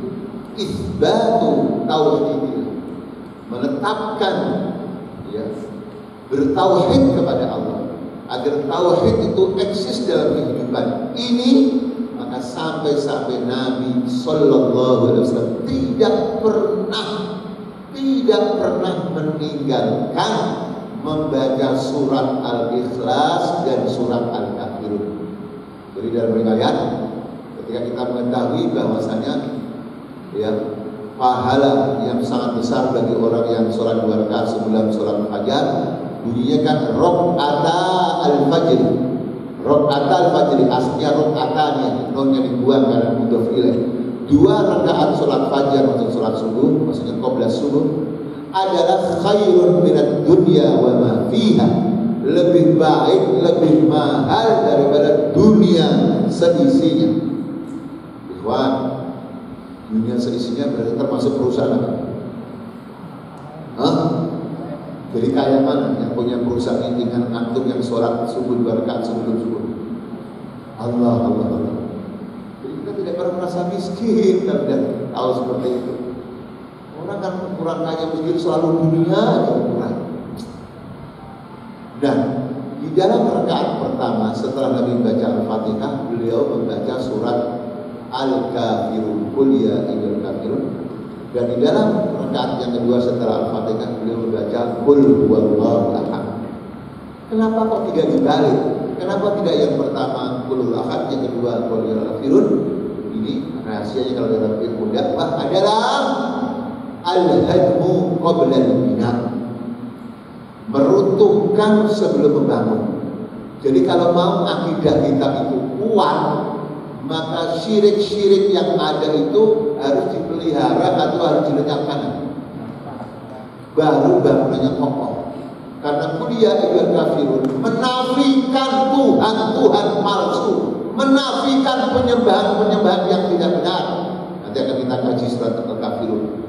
isbatu tauhid, menetapkan bertauhid kepada Allah agar tauhid itu eksis dalam kehidupan ini, maka sampai Nabi Sallallahu Alaihi Wasallam tidak pernah meninggalkan membaca surat Al-Ikhlas dan surat Al-Kafirun. Jadi dalam riwayat, ketika kita mengetahui bahwasanya pahala yang sangat besar bagi orang yang sholat 2 rakaat sebelum sholat fajar, bunyinya kan rok'ata al-fajr. Rok'ata al-fajr aslinya rok'atanya, nonnya dibuang karena mudhof ilaih. 2 rakaat sholat fajar maksud sholat subuh, maksudnya qabla subuh, adalah khairun minad dunya wa ma fiha, lebih baik, lebih mahal daripada dunia seisinya. Ikhwan, dunia seisinya berarti termasuk perusahaan apa? Jadi kaya mana yang punya perusahaan ini dengan antum yang sholat subuh 2 rakaat sebelum subuh? Allah. Jadi kita tidak pernah merasa miskin kalau tidak tahu seperti itu. Orang kan kurang kaya miskin selalu dunia yang kurang. Dan di dalam rakaat pertama setelah Nabi membaca Al-Fatihah, beliau membaca surat Al-Kafirun, Qul ya ayyuhal kafirun. Dan di dalam rakaat yang kedua setelah Al-Fatihah, beliau membaca Qul huwallahu ahad. Kenapa kok tidak dibalik? Kenapa tidak yang pertama Qul ahad, yang kedua Qul ya kafirun? Ini rahasianya kalau dalam ilmu dakwah adalah al-hadmu qabla al-bina, meruntuhkan sebelum membangun. Jadi kalau mau akidah kita itu kuat, maka syirik-syirik yang ada itu harus dipelihara atau harus dilenyapkan, baru bangunannya kokoh. Karena kuliah ibn kafirun menafikan Tuhan palsu, menafikan penyembahan yang tidak benar. Nanti akan kita kaji surat Al-Kafirun.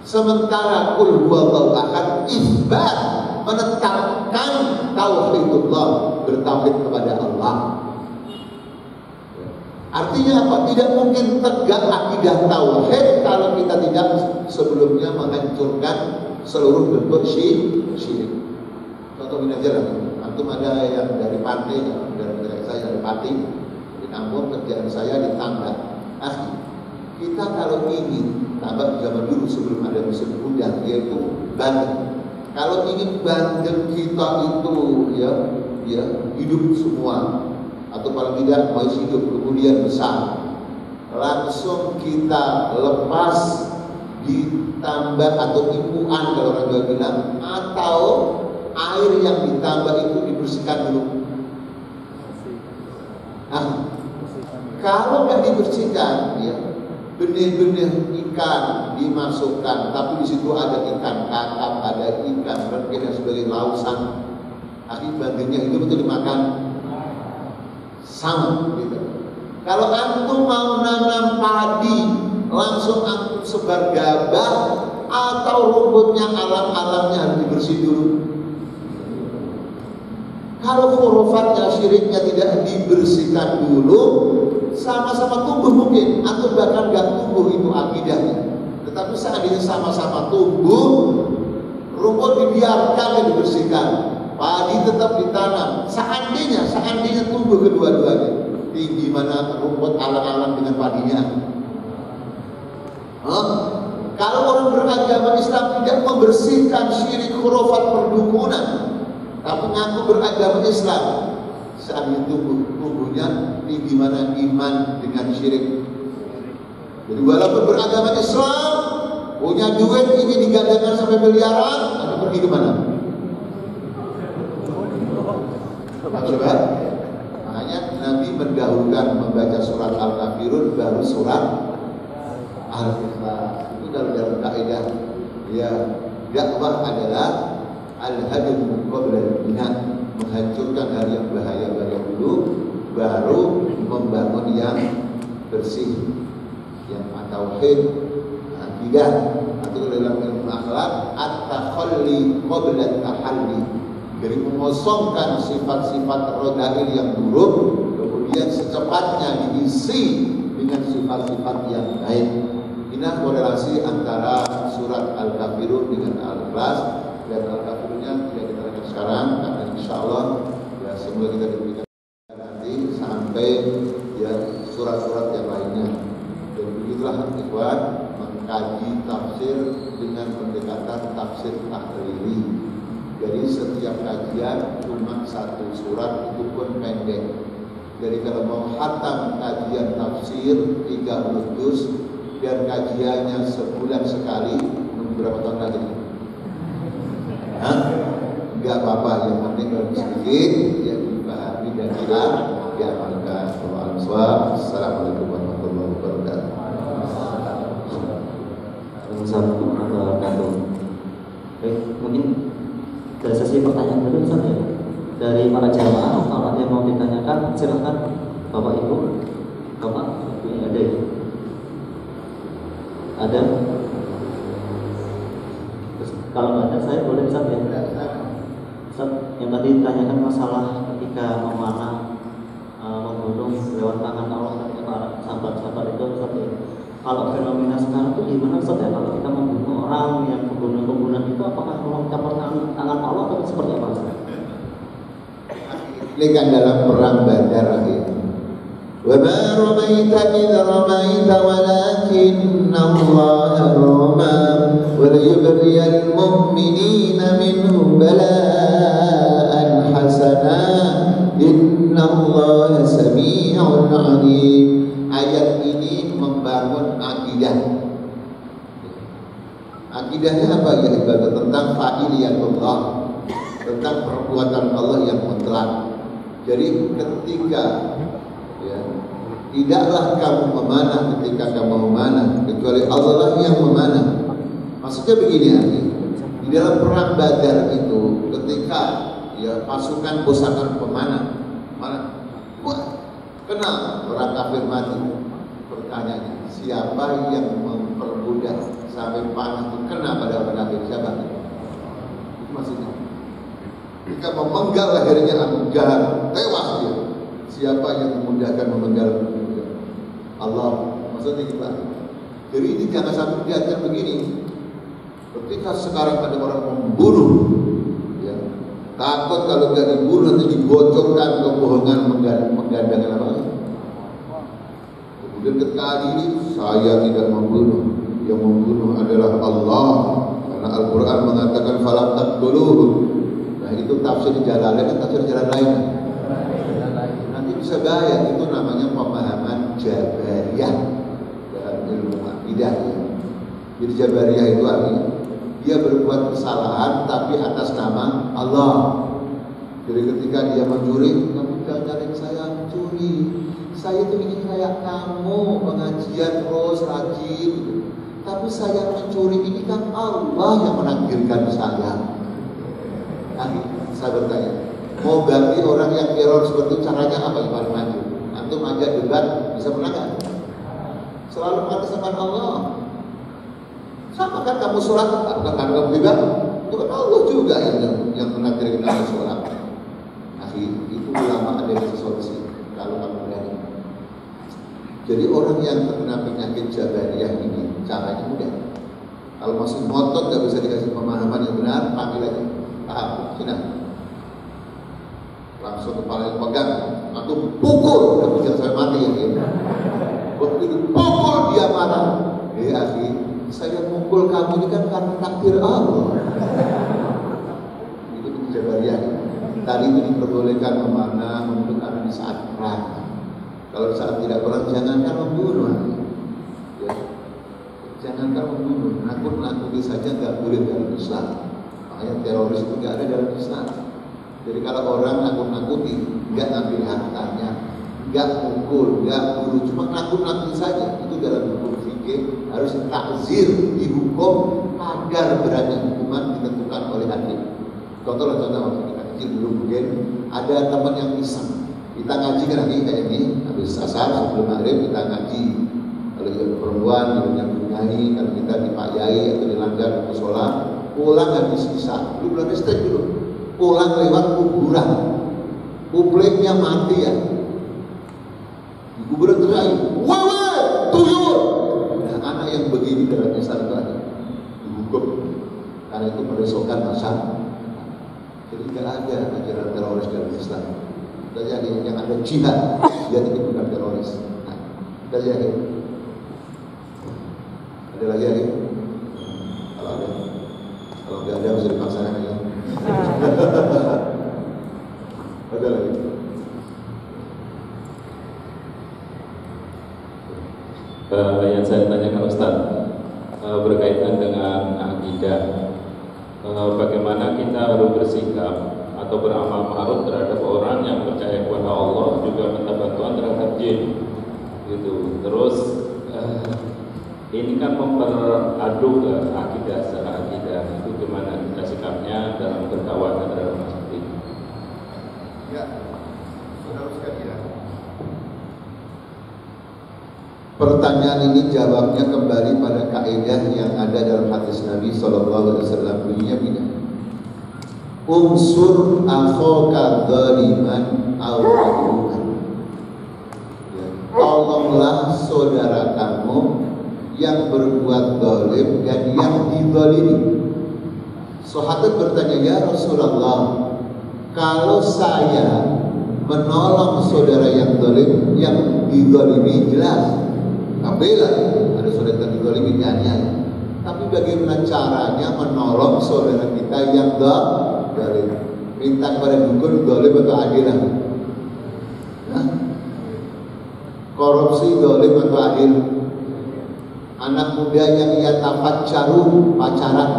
Sementara Qul huwallahu ahad isbat, menetapkan tauhidullah, bertauhid kepada Allah. Artinya apa? Tidak mungkin tegak akidah tauhid kalau kita tidak sebelumnya menghancurkan seluruh bentuk syirik. Contoh ini aja lah. Antum ada yang dari pantai, dari saya dari Pati, di kampung, kerjaan saya di tambak. Kita kalau ingin tambak zaman dulu sebelum ada musim hujan, yaitu bandeng. Kalau ingin bandeng kita itu hidup semua, atau paling tidak masih hidup kemudian besar, langsung kita lepas ditambah atau imbuhan kalau orang Jawa bilang, atau air yang ditambah itu dibersihkan dulu. Kalau nggak dibersihkan, benih-benih ikan dimasukkan, tapi di situ ada ikan kakap, ada ikan berkait dan sebagai lausan. Bandengnya itu betul dimakan. Sama gitu. Kalau antum mau nanam padi, langsung antum sebar gabah, atau rumputnya alam-alamnya harus dibersih dulu. Kalau hurufatnya syiriknya tidak dibersihkan dulu, sama-sama tumbuh mungkin, atau bahkan gak tumbuh itu akidahnya. Tetapi seandainya sama-sama tumbuh, rumput dibiarkan dibersihkan, padi tetap ditanam. Seandainya tumbuh kedua-duanya, tinggi mana rumput alang-alang dengan padinya? Kalau orang beragama Islam tidak membersihkan syirik khurafat perdukunan, tapi mengaku beragama Islam, seandainya tumbuhnya tinggi mana iman dengan syirik. Jadi walaupun beragama Islam, Punya duit ini digandakan sampai miliaran, tapi pergi kemana? Coba. Makanya Nabi mendahulukan membaca surat Al-Kafirun baru surat Al-Ikhlas. Itu dalam kaidah ya, dakwah adalah al-hadmu qabla al-bina, menghancurkan hal yang bahaya dulu, baru membangun yang bersih, yang tauhid, akidah, atau dalam ilmu akhlak at-takhalli qabla at-tahalli. Jadi mengosongkan sifat-sifat radha'il yang buruk, kemudian secepatnya diisi dengan sifat-sifat yang baik. Inilah korelasi antara surat Al-Kafirun dengan Al-Ikhlas. Dan Al-Kafirunnya tidak kita lihat sekarang, karena insya Allah ya semoga kita diberikan nanti sampai ya surat-surat yang lainnya. Dan begitulah ikhwan mengkaji tafsir dengan pendekatan tafsir tahlili. Jadi setiap kajian cuma satu surat, itu pun pendek. Jadi kalau mau khatam kajian tafsir 30 juz dan kajiannya sebulan sekali, nunggu berapa tahun lagi? Hah? Enggak apa-apa, yang penting kalau sedikit ya dipahami dan diamalkan. Assalamualaikum warahmatullahi wabarakatuh. Assalamualaikum warahmatullahi wabarakatuh. Baik, mungkin dari sesi pertanyaan dulu Ustaz ya. Dari para jamaah, kalau ada yang mau ditanyakan silahkan Bapak Ibu. Bapak Ibu yang ada ya? Ada? Terus, kalau nggak ada saya boleh Ustaz ya? Ustaz, yang tadi ditanyakan masalah ketika memanah membunuh lewat tangan Allah ketika para sahabat-sahabat itu Ustaz ya. Kalau fenomena sekarang itu gimana Ustaz ya? Kalau kita membunuh orang yang pembunuhan itu apakah mencampur tangan Allah atau seperti apa Ustaz? Ini kan dalam perang Badar ya. Wa ma ramaita idh ramaita walakinna Allah rama wa liyubliyal mu'minina minhu bala'an hasana inna Allah sami'un 'alim. Ayat ini membangun akidah. Akidahnya apa ya ibadah? Tentang fa'iliyatullah, tentang perbuatan Allah yang mutlak. Jadi ketika ya, tidaklah kamu memanah ketika kamu memanah, kecuali Allah lah yang memanah. Maksudnya begini arti, di dalam perang Badar itu ketika ya pasukan bosakan pemanah mana? Wah, kenal orang kafir mati. Pertanyaannya, siapa yang mempermudah sampai panah itu kena pada orang kafir? Siapa? Itu maksudnya. Jika memenggal lehernya Abu Jahal, tewas dia. Siapa yang memudahkan memenggal Allah? Maksudnya gitu. Jadi ini jangan sampai dilihatkan begini. Ketika sekarang ada orang membunuh, ya, takut kalau nggak dibunuh nanti dibocorkan kebohongan menggandakan apa? Kemudian ketika ini saya tidak membunuh, yang membunuh adalah Allah, karena Al-Quran mengatakan falam taqtuluhu. Nah itu tafsir Jalalain dan tafsir jalan lain. Nanti bisa bahaya, itu namanya pemahaman Jabariyah dalam ilmu akidah. Jadi Jabariyah itu artinya dia berbuat kesalahan tapi atas nama Allah. Jadi ketika dia mencuri, kamu jangan cari saya mencuri. Saya itu ingin kayak kamu pengajian terus rajin. Tapi saya mencuri ini kan Allah yang menakdirkan saya. Nanti saya bertanya, mau ganti orang yang error seperti itu caranya apa yang paling maju? Antum ajak debat bisa menang kan? Selalu mengatasnamakan Allah. Sama kan kamu sholat bukan kamu juga, itu kan Allah juga yang menakdirkan kamu sholat. Itu ulama ada solusi kalau kamu berani. Jadi orang yang terkena penyakit Jabariyah ini caranya mudah. Kalau masih ngotot nggak bisa dikasih pemahaman yang benar, panggil aja. Paham? Sini. Langsung kepala yang pegang, atau pukul, udah bisa sampai mati ya. Waktu pukul dia marah. Akhi, saya mukul kamu ini kan karena takdir Allah. Itu Jabariyah. Tadi itu diperbolehkan memanah, membunuh karena di saat perang. Kalau saat tidak perang jangankan membunuh. Ya. Jangankan membunuh, nakut-nakuti saja nggak boleh dalam Islam. Makanya teroris itu nggak ada dalam Islam. Jadi kalau orang nakut-nakuti, nggak ngambil hartanya, nggak mukul, nggak bunuh, cuma nakut-nakuti saja, itu dalam hukum fikih harus takzir, dihukum agar berani hukuman ditentukan oleh hakim. Contoh waktu kita kecil dulu mungkin ada teman yang iseng, kita ngaji kan nanti kayak ini, habis asar sebelum maghrib kita ngaji. Kalau dia perempuan, dia punyai, kalau kita di Pak Yai atau di langgar atau sholat, pulang habis isya, dulu belum listrik dulu, pulang lewat kuburan, publiknya mati ya, di kuburan terjadi, wewe, tuyul. Nah, anak yang begini dalam Islam itu ada dihukum, karena itu meresahkan masyarakat. Jadi tidak ada ajaran teroris dalam Islam. Jadi yang ada jihad, dia tidak bukan teroris. Nah, jadi ada lagi ya? Kalau nggak ada bisa dipaksakan ya. Ada lagi. Yang saya tanyakan Ustaz berkaitan dengan akidah. Bagaimana kita harus bersikap atau beramal ma'ruf terhadap orang yang percaya kepada Allah, juga minta bantuan terhadap jin, gitu. Terus ini kan memperaduk akidah secara akidah, itu gimana kita sikapnya dalam berdakwah terhadap masyarakat ini? Ya, saudara sekalian. Pertanyaan ini jawabnya kembali pada kaidah yang ada dalam hadis Nabi SAW, bunyinya begini: unsur akhaka dzaliman aw mazluman. Tolonglah saudara kamu yang berbuat zalim dan yang dizalimi. Sahabat bertanya, ya Rasulullah, kalau saya menolong saudara yang zalim, yang dizalimi, jelas bela, ada saudara yang dizalimi dianiaya. Tapi bagaimana caranya menolong saudara kita yang zalim? Minta kepada dukun zalim atau adilah? Korupsi zalim atau adil? Anak muda yang yatafaccarun pacaran,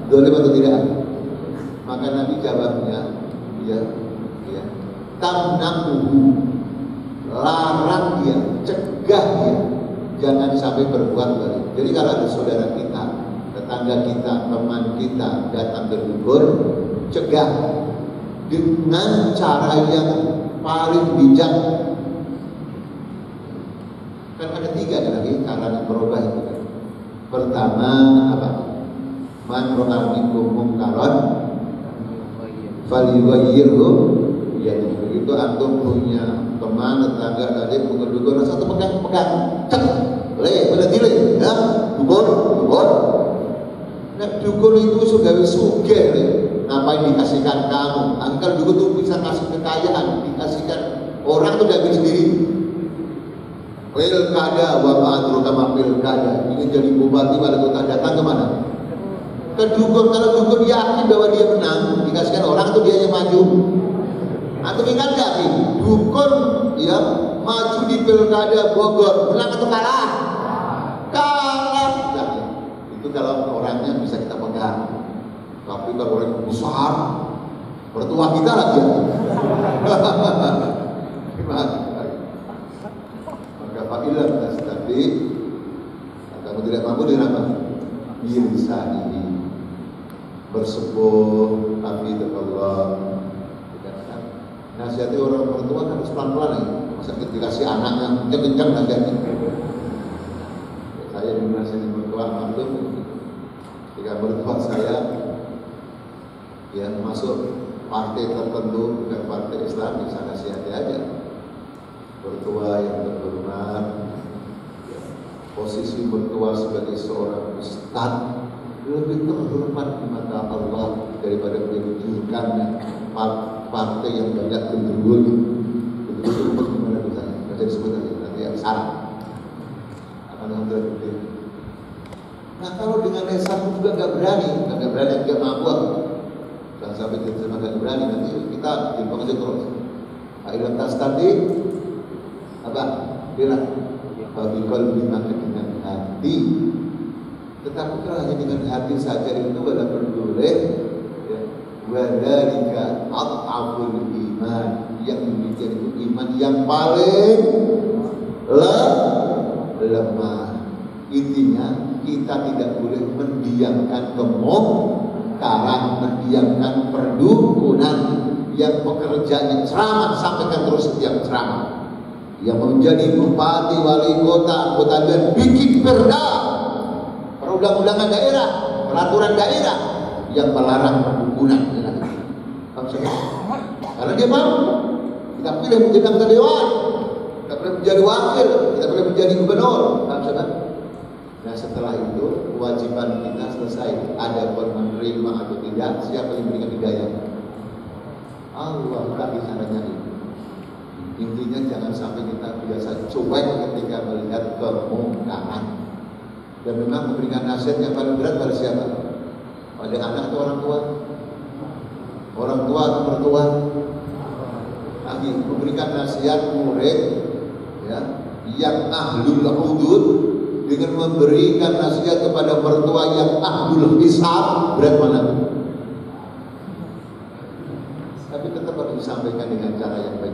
zalim atau tidak? Maka Nabi jawabnya, ya, tamnahu, larang dia, cegah dia, jangan sampai berbuat zalim. Jadi kalau ada saudara kita, tetangga kita, teman kita datang ke dukun, cegah dengan cara yang paling bijak. Kan ada 3 lagi cara berubah itu kan. Pertama apa? Man ra'a minkum munkaran falyughayyirhu biyadihi. Begitu antum punya teman, tetangga, tadi dukun, satu pegang, cek, boleh dileh, ya, dukun. Nah, dukun itu sudah sugih, ngapain dikasihkan kamu? Angkel dukun itu bisa kasih kekayaan, dikasihkan orang itu tidak sendiri. Pilkada, wa ma'adruka ma pilkada, ingin jadi bupati wali kota, datang kemana? Ke dukun. Kalau dukun yakin bahwa dia menang, dikasihkan orang itu dia yang maju. Atau ingat gak sih, dukun ya maju di pilkada Bogor, menang atau kalah? Kalah. Nah, itu kalau orangnya bisa kita pegang. Tapi kalau orang besar, mertua kita lagi ya. Maka fa'ilah tadi, kamu tidak mampu dengan apa? Bilisanihi, bersebuh tapi Allah. Nasihati orang mertua kan harus pelan-pelan ya. Masa kita dikasih anaknya kencang nasihatnya. Saya dinasihati mertua maklum, ketika mertua saya ya masuk partai tertentu, bukan partai Islam, bisa nasihati aja. Mertua yang terhormat, ya, posisi mertua sebagai seorang ustaz lebih terhormat di mata Allah daripada pendidikan partai yang banyak genderuwo. Itu gimana misalnya? Bisa disebut nanti yang salah. Akan mengambil gede. Nah kalau dengan lesan juga nggak berani, nggak mampu. Jangan sampai kita nggak berani, nanti kita dipengaruhi terus. Akhirnya tas tadi apa? Bilang bagi qalbi maka dengan hati. Tetapi kalau hanya dengan hati saja itu adalah boleh, ya. Wadzalika adhaful iman, yang demikian itu iman yang paling lemah. Intinya kita tidak boleh mendiamkan kemungkaran, mendiamkan perdukunan yang pekerjaannya ceramah, sampaikan terus setiap ceramah. Yang menjadi bupati, wali kota, anggota dan bikin perda, perundang-undangan daerah, peraturan daerah yang melarang perdukunan. Karena dia mau kita pilih menjadi anggota dewan, kita pilih menjadi wakil, kita pilih menjadi gubernur. Nah setelah itu kewajiban kita selesai. Ada pun menerima atau tidak, siapa yang memberikan hidayah? Allah lagi caranya itu. Intinya jangan sampai kita biasa cuek ketika melihat kemungkaran. Dan memang memberikan nasihat yang paling berat pada siapa? Pada anak atau orang tua? Orang tua atau mertua? Lagi memberikan nasihat murid, ya, yang ahlul hudud dengan memberikan nasihat kepada mertua yang ahlul hisab, berat mana? Tapi tetap harus disampaikan dengan cara yang baik.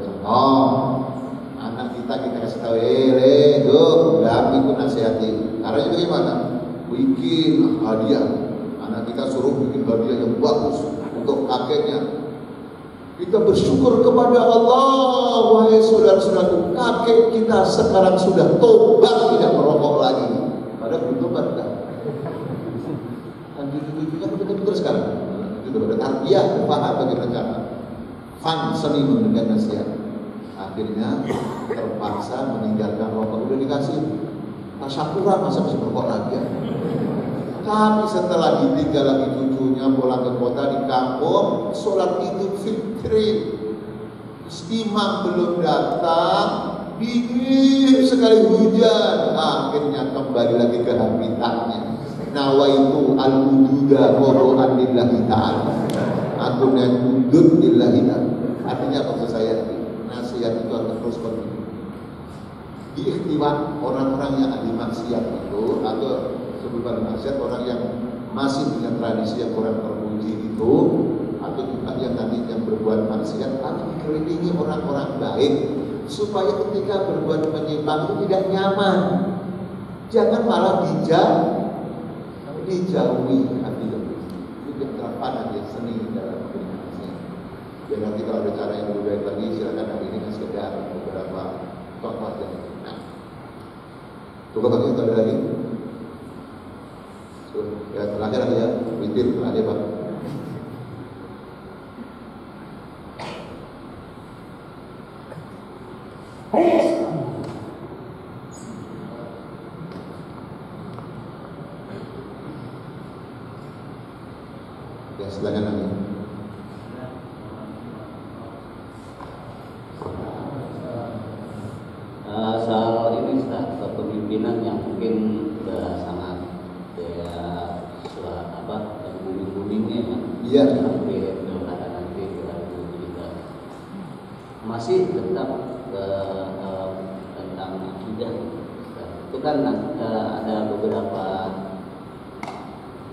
Anak kita kasih tahu, dalam itu nasihati. Caranya bagaimana? Bikin hadiah. Anak kita suruh bikin hadiah yang bagus untuk kakeknya. Kita bersyukur kepada Allah, wahai saudara-saudaraku, kakek kita sekarang sudah tobat, tidak merokok lagi. Padahal belum tobat kan? Gitu kan betul-betul sekarang. Itu ada tarbiyah, paham bagaimana cara. Fan seni memberikan nasihat. Akhirnya terpaksa meninggalkan rokok. Udah dikasih tasyukuran, masa masih merokok lagi. Tapi setelah ditinggal lagi cucunya pulang ke kota di kampung, sholat Idul Fitri, imam belum datang, dingin sekali hujan, akhirnya kembali lagi ke habitatnya. Nawaitu al-wujuda qur'an lillahi ta'ala. Aku wujud lillahi ta'ala. Artinya apa maksud saya? Nasihat itu harus terus berhenti. Diikhtiar orang-orang yang ahli maksiat itu, atau sebelum maksiat, orang yang masih punya tradisi yang kurang terpuji itu, atau juga yang tadi yang berbuat maksiat, harus dikelilingi orang-orang baik supaya ketika berbuat menyimpang itu tidak nyaman. Jangan malah dijauhi. Artinya itu terapkan aja seni dalam komunikasi. Ya nanti kalau ada cara yang lebih baik lagi, silakan. Hari ini kan sekedar beberapa tokoh aja. Nah, coba bagi kita lagi. Ya terakhir aja, witir terakhir Pak. Ya silakan lagi. Soal ini Ustaz, kepemimpinan yang mungkin sudah sangat booming-boomingnya kan? Iya. Hampir pilkada nanti 2017 masih tetap tentang akidah. Itu kan ada beberapa,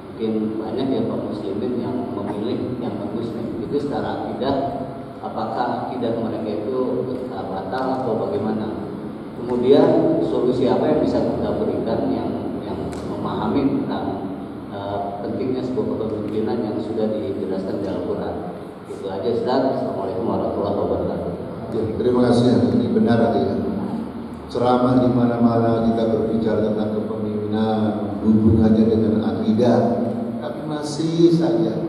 mungkin banyak ya kaum muslimin yang memilih yang non-muslim itu secara akidah. Apakah akidah mereka itu batal atau bagaimana? Kemudian solusi apa yang bisa kita berikan yang memahami tentang pentingnya sebuah kepemimpinan yang sudah dijelaskan di Al-Quran. Itu aja Ustaz. Assalamualaikum warahmatullahi wabarakatuh. Ya, terima kasih. Ini benar ya. Ceramah di mana-mana kita berbicara tentang kepemimpinan, hubungannya dengan akidah. Tapi masih saja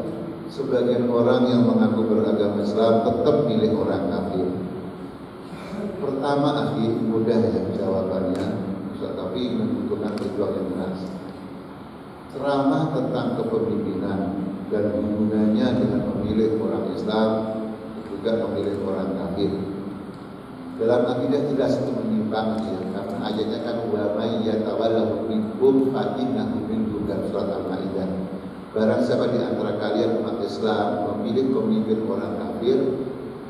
sebagian orang yang mengaku beragama Islam tetap milih orang kafir. Pertama, mudah ya jawabannya, tapi membutuhkan perjuangan yang keras. Ceramah tentang kepemimpinan dan hubungannya dengan memilih orang Islam juga memilih orang kafir. Dalam akidah jelas itu menyimpang ya, karena ayatnya kan wa may yatawallahu minkum fa innahu minhum dan surat Al-Maidah. Barang siapa di antara kalian umat Islam memilih pemimpin orang kafir,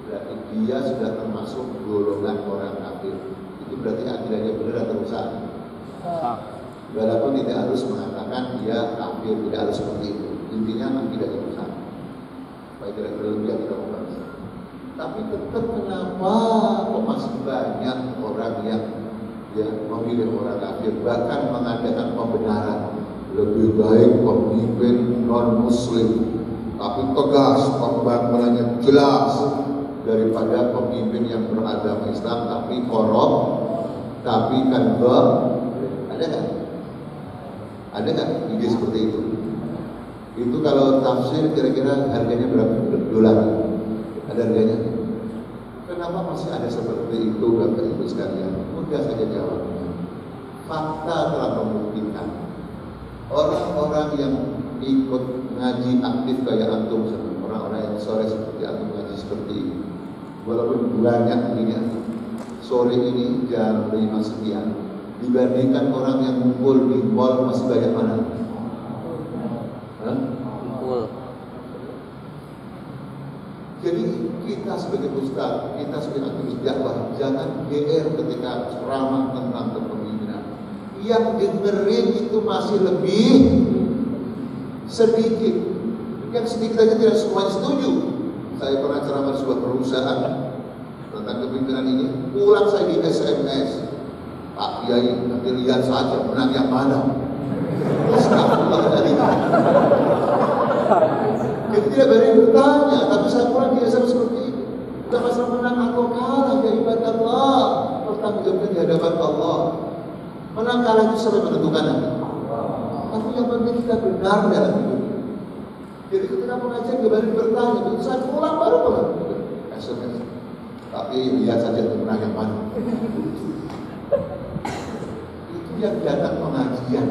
berarti dia sudah termasuk golongan orang kafir. itu berarti akidahnya benar atau rusak. Walaupun tidak harus mengatakan dia kafir, tidak harus seperti itu. Intinya akidahnya rusak. Supaya tidak berlebihan kita membahas. Tapi tetap kenapa kok masih banyak orang yang memilih orang kafir, bahkan mengadakan pembenaran. Lebih baik pemimpin non muslim tapi tegas, pembangunannya jelas, daripada pemimpin yang beragama Islam tapi korup, tapi kan ada kan ide seperti itu? Itu kalau tafsir kira-kira harganya berapa dolar? Ada harganya? Kenapa masih ada seperti itu, Bapak Ibu sekalian? Mudah saja jawabnya. Fakta telah membuktikan orang-orang yang ikut ngaji aktif kayak antum, orang-orang yang sore seperti antum ngaji seperti ini, walaupun banyak ini sore ini jam 5 sekian, dibandingkan orang yang ngumpul di mall masih banyak mana? Jadi kita sebagai ustaz, kita sebagai aktivis dakwah, jangan GR ketika ceramah tentang kepemimpinan. Yang dengerin itu masih lebih sedikit. Yang sedikit aja tidak semuanya setuju. Saya pernah ceramah di sebuah perusahaan tentang kepemimpinan ini. Pulang saya di SMS, Pak Kiai, nanti lihat saja menang yang mana. Astagfirullahaladzim. Jadi tidak berani bertanya, tapi saya pulang di SMS seperti ini. Bukan masalah menang atau kalah, ya ibadat Allah, pertanggungjawabkan di hadapan Allah. Menang kalah itu sampai menentukan nanti. Tapi yang penting kita benar dalam hidup. Jadi ketika pengajian dia berani bertanya, begitu saya pulang baru pulang SMS. Tapi lihat saja menang yang mana. Itu yang datang pengajian.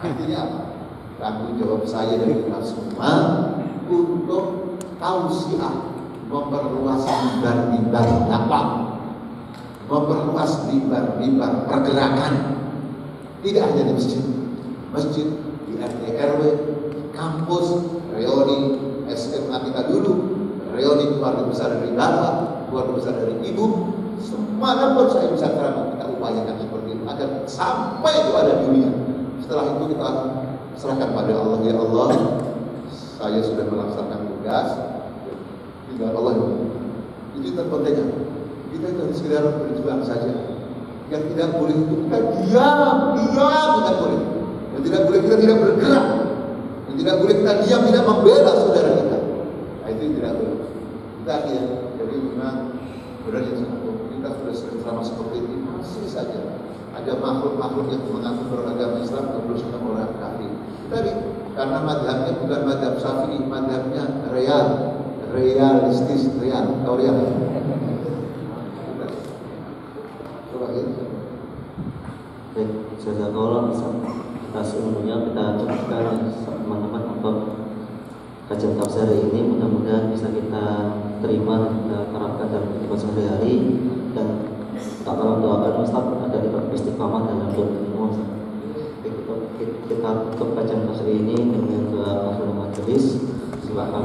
Artinya apa? Tanggung jawab saya dari kita semua untuk tausiah, memperluas mimbar-mimbar dakwah, memperluas mimbar-mimbar pergerakan. Tidak hanya di masjid, di RT RW, kampus, reuni SMA kita dulu, reuni keluarga besar dari bapak, keluarga besar dari ibu, semua pun saya bisa ceramah, kita upayakan seperti itu agar sampai itu ada dunia. Setelah itu kita serahkan pada Allah. Ya Allah, saya sudah melaksanakan tugas, tinggal Allah. Itu terpenting. Kita itu harus sekedar berjuang saja. Yang tidak boleh itu kita diam tidak boleh. Yang tidak boleh kita tidak bergerak. Yang tidak boleh kita diam tidak membela saudara kita. Nah, itu tidak boleh. Kita ya, jadi memang benar kita sudah sering ceramah seperti ini, masih saja ada makhluk-makhluk yang mengaku beragama Islam terus orang kafir. Tadi karena madhabnya bukan madhab Syafi'i, madhabnya realistis, atau real. Coba ini. Baik, jazakallah atas ilmunya. Kita cukupkan teman-teman untuk kajian tafsir ini. Mudah-mudahan bisa kita terima dan kita terapkan dalam kehidupan sehari-hari, dan tak kalah doakan Ustaz ada istiqamah dalam berilmu. Kita tutup kajian tafsir ini dengan doa akhir majelis. Silakan